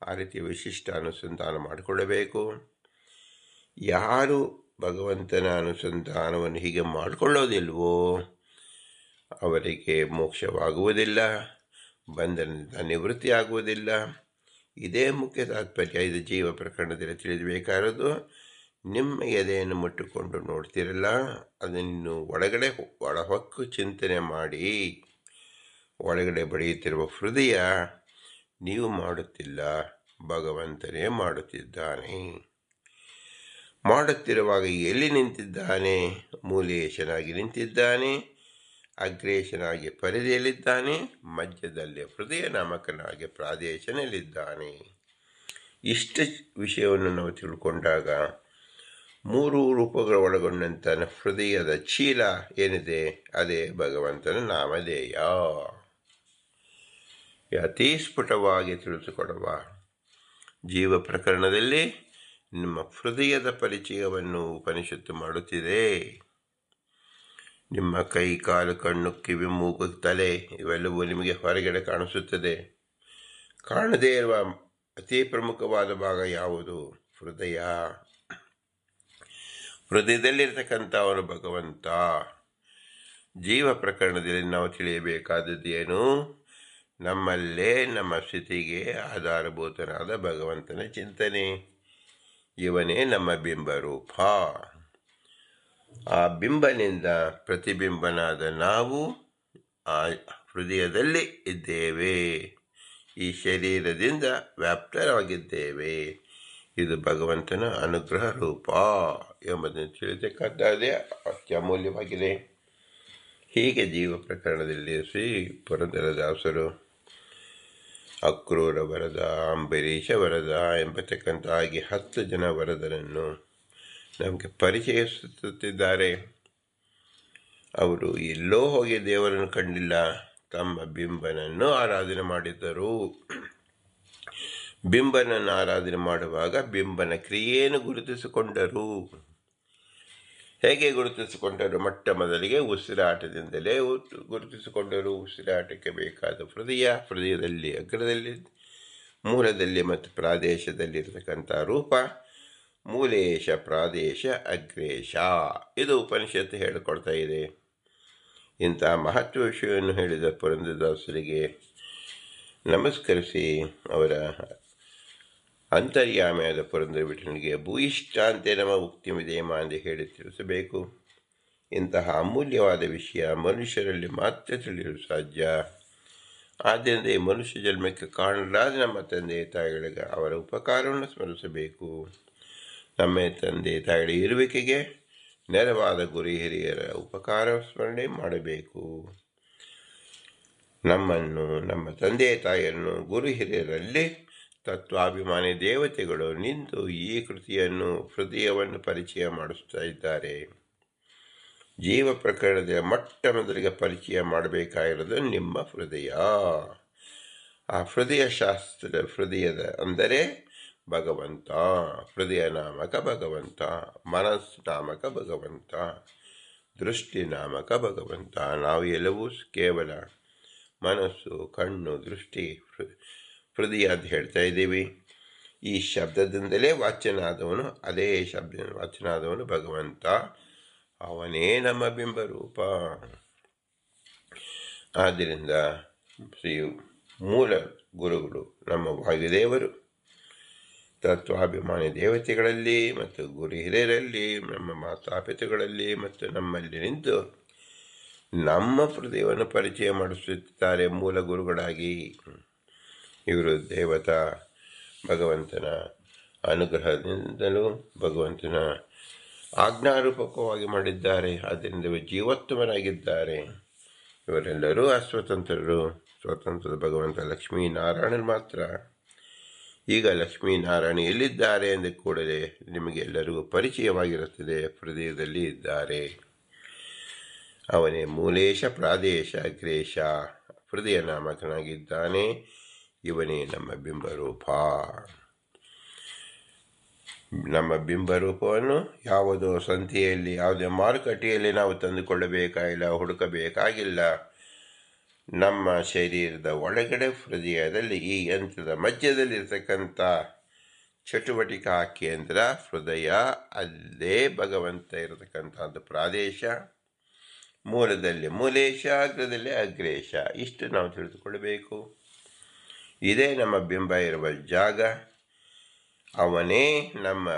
ಆ ರೀತಿಯ ವಿಶಿಷ್ಟ ಅನುಸಂಧಾನ ಮಾಡಿಕೊಳ್ಳಬೇಕು. ಯಾರು ಭಗವಂತನ ಅನುಸಂಧಾನವನ್ನು ಹೀಗೆ ಮಾಡಿಕೊಳ್ಳೋದಿಲ್ವೋ ಅವರಿಗೆ ಮೋಕ್ಷವಾಗುವುದಿಲ್ಲ, ಬಂಧನದಿಂದ ನಿವೃತ್ತಿ ಆಗುವುದಿಲ್ಲ. ಇದೇ ಮುಖ್ಯ ತಾತ್ಪರ್ಯ. ಇದು ಜೀವ ಪ್ರಕರಣದಲ್ಲಿ ತಿಳಿಯಬೇಕಾರದು. ನಿಮ್ಮ ಎದೆಯನ್ನು ಮುಟ್ಟುಕೊಂಡು ನೋಡ್ತಿರಲ್ಲ, ಅದನ್ನು ಒಳಗಡೆ ಒಳಹೊಕ್ಕು ಚಿಂತನೆ ಮಾಡಿ. ಒಳಗಡೆ ಬಡಿಯುತ್ತಿರುವ ಹೃದಯ ನೀವು ಮಾಡುತ್ತಿಲ್ಲ, ಭಗವಂತನೇ ಮಾಡುತ್ತಿದ್ದಾನೆ. ಮಾಡುತ್ತಿರುವಾಗ ಎಲ್ಲಿ ನಿಂತಿದ್ದಾನೆ? ಮೂಲೇಶನಾಗಿ ನಿಂತಿದ್ದಾನೆ, ಅಗ್ರೇಶನಾಗಿ ಪರಿಧಿಯಲ್ಲಿದ್ದಾನೆ, ಮಧ್ಯದಲ್ಲಿ ಹೃದಯ ನಾಮಕನಾಗಿ ಪ್ರಾದೇಶನಲ್ಲಿದ್ದಾನೆ. ಇಷ್ಟ ವಿಷಯವನ್ನು ನಾವು ತಿಳ್ಕೊಂಡಾಗ ಮೂರು ರೂಪಗಳ ಒಳಗೊಂಡಂಥ ಹೃದಯದ ಚೀಲ ಏನಿದೆ ಅದೇ ಭಗವಂತನ ನಾಮಧೇಯ. ಅತೀ ಸ್ಫುಟವಾಗಿ ತಿಳಿದುಕೊಡುವ ಜೀವ ಪ್ರಕರಣದಲ್ಲಿ ನಿಮ್ಮ ಹೃದಯದ ಪರಿಚಯವನ್ನು ಉಪನಿಷತ್ತು ಮಾಡುತ್ತಿದೆ. ನಿಮ್ಮ ಕೈ, ಕಾಲು, ಕಣ್ಣು, ಕಿವಿ, ಮೂಗು, ತಲೆ ಇವೆಲ್ಲವೂ ನಿಮಗೆ ಹೊರಗಡೆ ಕಾಣಿಸುತ್ತದೆ. ಕಾಣದೇ ಇರುವ ಅತಿ ಪ್ರಮುಖವಾದ ಭಾಗ ಯಾವುದು? ಹೃದಯ. ಹೃದಯದಲ್ಲಿರ್ತಕ್ಕಂಥವನು ಭಗವಂತ. ಜೀವ ಪ್ರಕರಣದಲ್ಲಿ ನಾವು ತಿಳಿಯಬೇಕಾದದ್ದು ಏನು? ನಮ್ಮಲ್ಲೇ ನಮ್ಮ ಸ್ಥಿತಿಗೆ ಆಧಾರಭೂತನಾದ ಭಗವಂತನ ಚಿಂತನೆ. ಇವನೇ ನಮ್ಮ ಬಿಂಬರೂಪ. ಆ ಬಿಂಬನಿಂದ ಪ್ರತಿಬಿಂಬನಾದ ನಾವು ಆ ಹೃದಯದಲ್ಲಿ ಇದ್ದೇವೆ. ಈ ಶರೀರದಿಂದ ವ್ಯಾಪ್ತರಾಗಿದ್ದೇವೆ. ಇದು ಭಗವಂತನ ಅನುಗ್ರಹ ರೂಪ ಎಂಬುದನ್ನು ತಿಳಿತಕ್ಕಂಥದ್ದೇ ಅತ್ಯಮೂಲ್ಯವಾಗಿದೆ. ಹೀಗೆ ಜೀವ ಪ್ರಕರಣದಲ್ಲಿ ಶ್ರೀ ಪುರಂದರದಾಸರು ಅಕ್ರೂರ ವರದ, ಅಂಬರೀಷ ವರದ ಎಂಬತಕ್ಕಂಥ ಹಾಗೆ 10 ಜನ ವರದರನ್ನು ನಮಗೆ ಪರಿಚಯಿಸುತ್ತಿದ್ದಾರೆ. ಅವರು ಎಲ್ಲೋ ಹೋಗಿ ದೇವರನ್ನು ಕಂಡಿಲ್ಲ, ತಮ್ಮ ಬಿಂಬನನ್ನು ಆರಾಧನೆ ಮಾಡಿದ್ದರು. ಬಿಂಬನನ್ನು ಆರಾಧನೆ ಮಾಡುವಾಗ ಬಿಂಬನ ಕ್ರಿಯೆಯನ್ನು ಗುರುತಿಸಿಕೊಂಡರು. ಹೇಗೆ ಗುರುತಿಸಿಕೊಂಡರು? ಮೊಟ್ಟ ಮೊದಲಿಗೆ ಉಸಿರಾಟದಿಂದಲೇ ಗುರುತಿಸಿಕೊಂಡರು. ಉಸಿರಾಟಕ್ಕೆ ಬೇಕಾದ ಹೃದಯದಲ್ಲಿ ಅಗ್ರದಲ್ಲಿ, ಮೂಲದಲ್ಲಿ ಮತ್ತು ಪ್ರಾದೇಶದಲ್ಲಿರತಕ್ಕಂಥ ರೂಪ ಮೂಲೇಶ, ಪ್ರಾದೇಶ, ಅಗ್ರೇಶ. ಇದು ಉಪನಿಷತ್ತು ಹೇಳಿಕೊಡ್ತಾ ಇದೆ. ಇಂಥ ಮಹತ್ವ ವಿಷಯವನ್ನು ಹೇಳಿದ ಪುರಂದರದಾಸರಿಗೆ ನಮಸ್ಕರಿಸಿ ಅವರ ಅಂತರ್ಯಾಮಿಯಾದ ಪುರಂದರ ವಿಠಲನಿಗೆ ಭೂಯಿಷ್ಠಾಂತೆ ನಮ್ಮ ಉಕ್ತಿಮಿದೇಮ ಎಂದು ಹೇಳಿ ತಿಳಿಸಬೇಕು. ಇಂತಹ ಅಮೂಲ್ಯವಾದ ವಿಷಯ ಮನುಷ್ಯರಲ್ಲಿ ಮಾತ್ರ ತಿಳಿಯಲು ಸಾಧ್ಯ. ಆದ್ದರಿಂದ ಈ ಮನುಷ್ಯ ಜನ್ಮಕ್ಕೆ ಕಾರಣರಾದ ನಮ್ಮ ತಂದೆ ತಾಯಿಗಳಿಗೆ ಅವರ ಉಪಕಾರವನ್ನು ಸ್ಮರಿಸಬೇಕು. ನಮ್ಮ ತಂದೆ ತಾಯಿಗಳ ಇರುವಿಕೆಗೆ ನೆರವಾದ ಗುರು ಹಿರಿಯರ ಉಪಕಾರ ಸ್ಮರಣೆ ಮಾಡಬೇಕು. ನಮ್ಮನ್ನು, ನಮ್ಮ ತಂದೆ ತಾಯಿಯನ್ನು ಗುರು ಹಿರಿಯರಲ್ಲಿ ತತ್ವಾಭಿಮಾನಿ ದೇವತೆಗಳು ನಿಂತು ಈ ಕೃತಿಯನ್ನು, ಹೃದಯವನ್ನು ಪರಿಚಯ ಮಾಡಿಸ್ತಾ ಇದ್ದಾರೆ. ಜೀವ ಪ್ರಕರಣದ ಮೊಟ್ಟ ಮೊದಲಿಗೆ ಪರಿಚಯ ಮಾಡಬೇಕಾಗಿರೋದು ನಿಮ್ಮ ಹೃದಯ. ಆ ಹೃದಯ ಶಾಸ್ತ್ರ, ಹೃದಯದ ಅಂದರೆ ಭಗವಂತ, ಹೃದಯ ನಾಮಕ ಭಗವಂತ, ಮನಸ್ಸು ನಾಮಕ ಭಗವಂತ, ದೃಷ್ಟಿ ನಾಮಕ ಭಗವಂತ. ನಾವು ಎಲ್ಲವೂ ಕೇವಲ ಮನಸ್ಸು, ಕಣ್ಣು, ದೃಷ್ಟಿ, ಹೃದಯ ಅಂತ ಹೇಳ್ತಾ ಇದ್ದೀವಿ. ಈ ಶಬ್ದದಿಂದಲೇ ವಾಚ್ಯನಾದವನು, ಅದೇ ಶಬ್ದ ವಾಚ್ಯನಾದವನು ಭಗವಂತ. ಅವನೇ ನಮ್ಮ ಬಿಂಬರೂಪ. ಆದ್ದರಿಂದ ಶ್ರೀ ಮೂಲ ಗುರುಗಳು ನಮ್ಮ ವಾಯುದೇವರು ತತ್ವಾಭಿಮಾನಿ ದೇವತೆಗಳಲ್ಲಿ ಮತ್ತು ಗುರು ಹಿರಿಯರಲ್ಲಿ, ನಮ್ಮ ಮಾತಾಪಿತಗಳಲ್ಲಿ ಮತ್ತು ನಮ್ಮಲ್ಲಿ ನಿಂತು ನಮ್ಮ ಹೃದಯವನ್ನು ಪರಿಚಯ ಮಾಡಿಸುತ್ತಿದ್ದಾರೆ ಮೂಲ ಗುರುಗಳಾಗಿ. ಇವರು ದೇವತಾ ಭಗವಂತನ ಅನುಗ್ರಹದಿಂದಲೂ ಭಗವಂತನ ಆಜ್ಞಾರೂಪಕವಾಗಿ ಮಾಡಿದ್ದಾರೆ. ಆದ್ದರಿಂದ ಜೀವೋತ್ತಮರಾಗಿದ್ದಾರೆ. ಇವರೆಲ್ಲರೂ ಅಸ್ವತಂತ್ರರು. ಸ್ವತಂತ್ರದ ಭಗವಂತ ಲಕ್ಷ್ಮೀನಾರಾಯಣರು ಮಾತ್ರ. ಈಗ ಲಕ್ಷ್ಮೀನಾರಾಯಣ ಎಲ್ಲಿದ್ದಾರೆ ಎಂದ ಕೂಡಲೇ ನಿಮಗೆಲ್ಲರಿಗೂ ಪರಿಚಯವಾಗಿರುತ್ತದೆ. ಹೃದಯದಲ್ಲಿ ಇದ್ದಾರೆ. ಅವನೇ ಮೂಲೇಶ, ಪ್ರಾದೇಶ, ಅಗ್ರೇಶ, ಹೃದಯ ನಾಮಕನಾಗಿದ್ದಾನೆ. ಇವನೇ ನಮ್ಮ ಬಿಂಬರೂಪ. ನಮ್ಮ ಬಿಂಬರೂಪವನ್ನು ಯಾವುದೋ ಸಂತೆಯಲ್ಲಿ ಯಾವುದೇ ಮಾರುಕಟ್ಟೆಯಲ್ಲಿ ನಾವು ತಂದುಕೊಳ್ಳಬೇಕಾಗಿಲ್ಲ, ಹುಡುಕಬೇಕಾಗಿಲ್ಲ. ನಮ್ಮ ಶರೀರದ ಒಳಗಡೆ ಹೃದಯದಲ್ಲಿ ಈ ಯಂತ್ರದ ಮಧ್ಯದಲ್ಲಿರ್ತಕ್ಕಂಥ ಚಟುವಟಿಕಾ ಕೇಂದ್ರ ಹೃದಯ, ಅಲ್ಲೇ ಭಗವಂತ ಇರತಕ್ಕಂಥದ್ದು ಪ್ರಾದೇಶ, ಮೂಲದಲ್ಲಿ ಮೂಲೇಶ, ಅಗ್ರದಲ್ಲಿ ಅಗ್ರೇಶ. ಇಷ್ಟು ನಾವು ತಿಳಿದುಕೊಳ್ಳಬೇಕು. ಇದೇ ನಮ್ಮ ಬಿಂಬ ಇರುವ ಜಾಗ, ಅವನೇ ನಮ್ಮ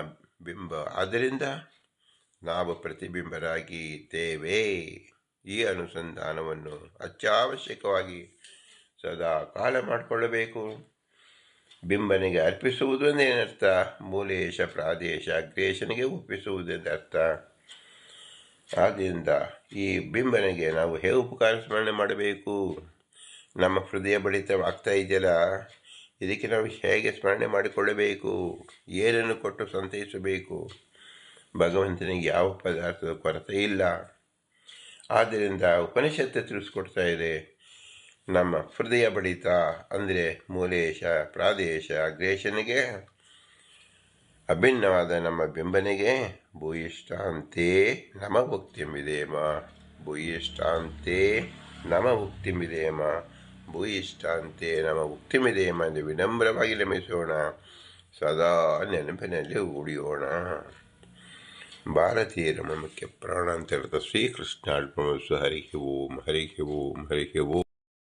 ಬಿಂಬ. ಆದ್ದರಿಂದ ನಾವು ಪ್ರತಿಬಿಂಬರಾಗಿ ಇದ್ದೇವೆ. ಈ ಅನುಸಂಧಾನವನ್ನು ಅತ್ಯವಶ್ಯಕವಾಗಿ ಸದಾ ಕಾಲ ಮಾಡಿಕೊಳ್ಳಬೇಕು. ಬಿಂಬನಿಗೆ ಅರ್ಪಿಸುವುದು ಎಂದೇನರ್ಥ? ಮೂಲೇಶ, ಪ್ರಾದೇಶ, ಅಗ್ರೇಶನಿಗೆ ಒಪ್ಪಿಸುವುದೆಂದರ್ಥ. ಆದ್ದರಿಂದ ಈ ಬಿಂಬನಿಗೆ ನಾವು ಹೇಗೆ ಉಪಕಾರ ಸ್ಮರಣೆ ಮಾಡಬೇಕು? ನಮ್ಮ ಹೃದಯ ಬಡಿತವಾಗ್ತಾ ಇದೆಯಲ್ಲ, ಇದಕ್ಕೆ ನಾವು ಹೇಗೆ ಸ್ಮರಣೆ ಮಾಡಿಕೊಳ್ಳಬೇಕು? ಏನನ್ನು ಕೊಟ್ಟು ಸಂತೈಸಬೇಕು? ಭಗವಂತನಿಗೆ ಯಾವ ಪದಾರ್ಥದ ಕೊರತೆ ಇಲ್ಲ. ಆದ್ದರಿಂದ ಉಪನಿಷತ್ತು ತಿಳಿಸ್ಕೊಡ್ತಾ ಇದೆ, ನಮ್ಮ ಹೃದಯ ಬಡಿತ ಅಂದರೆ ಮೂಲೇಶ, ಪ್ರಾದೇಶ, ಅಗ್ರೇಶನಿಗೆ ಅಭಿನ್ನವಾದ ನಮ್ಮ ಬಿಂಬನಿಗೆ ಭೂಯಿಷ್ಠಾಂತೆ ನಮ ಭುಕ್ತಿಮಿದೇಮ, ಭೂಯಿಷ್ಠಾಂತೆ ನಮ ಭುಕ್ತಿಮಿದೇಮ, ಭೂಯಿಷ್ಠಾಂತೆ ನಮ ಭುಕ್ತಿಮಿದೇಮ ಎಂದು ವಿನಮ್ರವಾಗಿ ನಮಿಸೋಣ. ಸದಾ ನೆನಪಿನಲ್ಲಿ ಉಳಿಯೋಣ. ಭಾರತೀಯರ ಮುಖ್ಯ ಪ್ರಾಣ ಅಂತ ಹೇಳ್ತಾ ಶ್ರೀಕೃಷ್ಣ ಅರ್ಪಣಮಸ್ತು. ಹರಿ ಓಂ, ಹರಿ ಓಂ, ಹರಿ ಓಂ.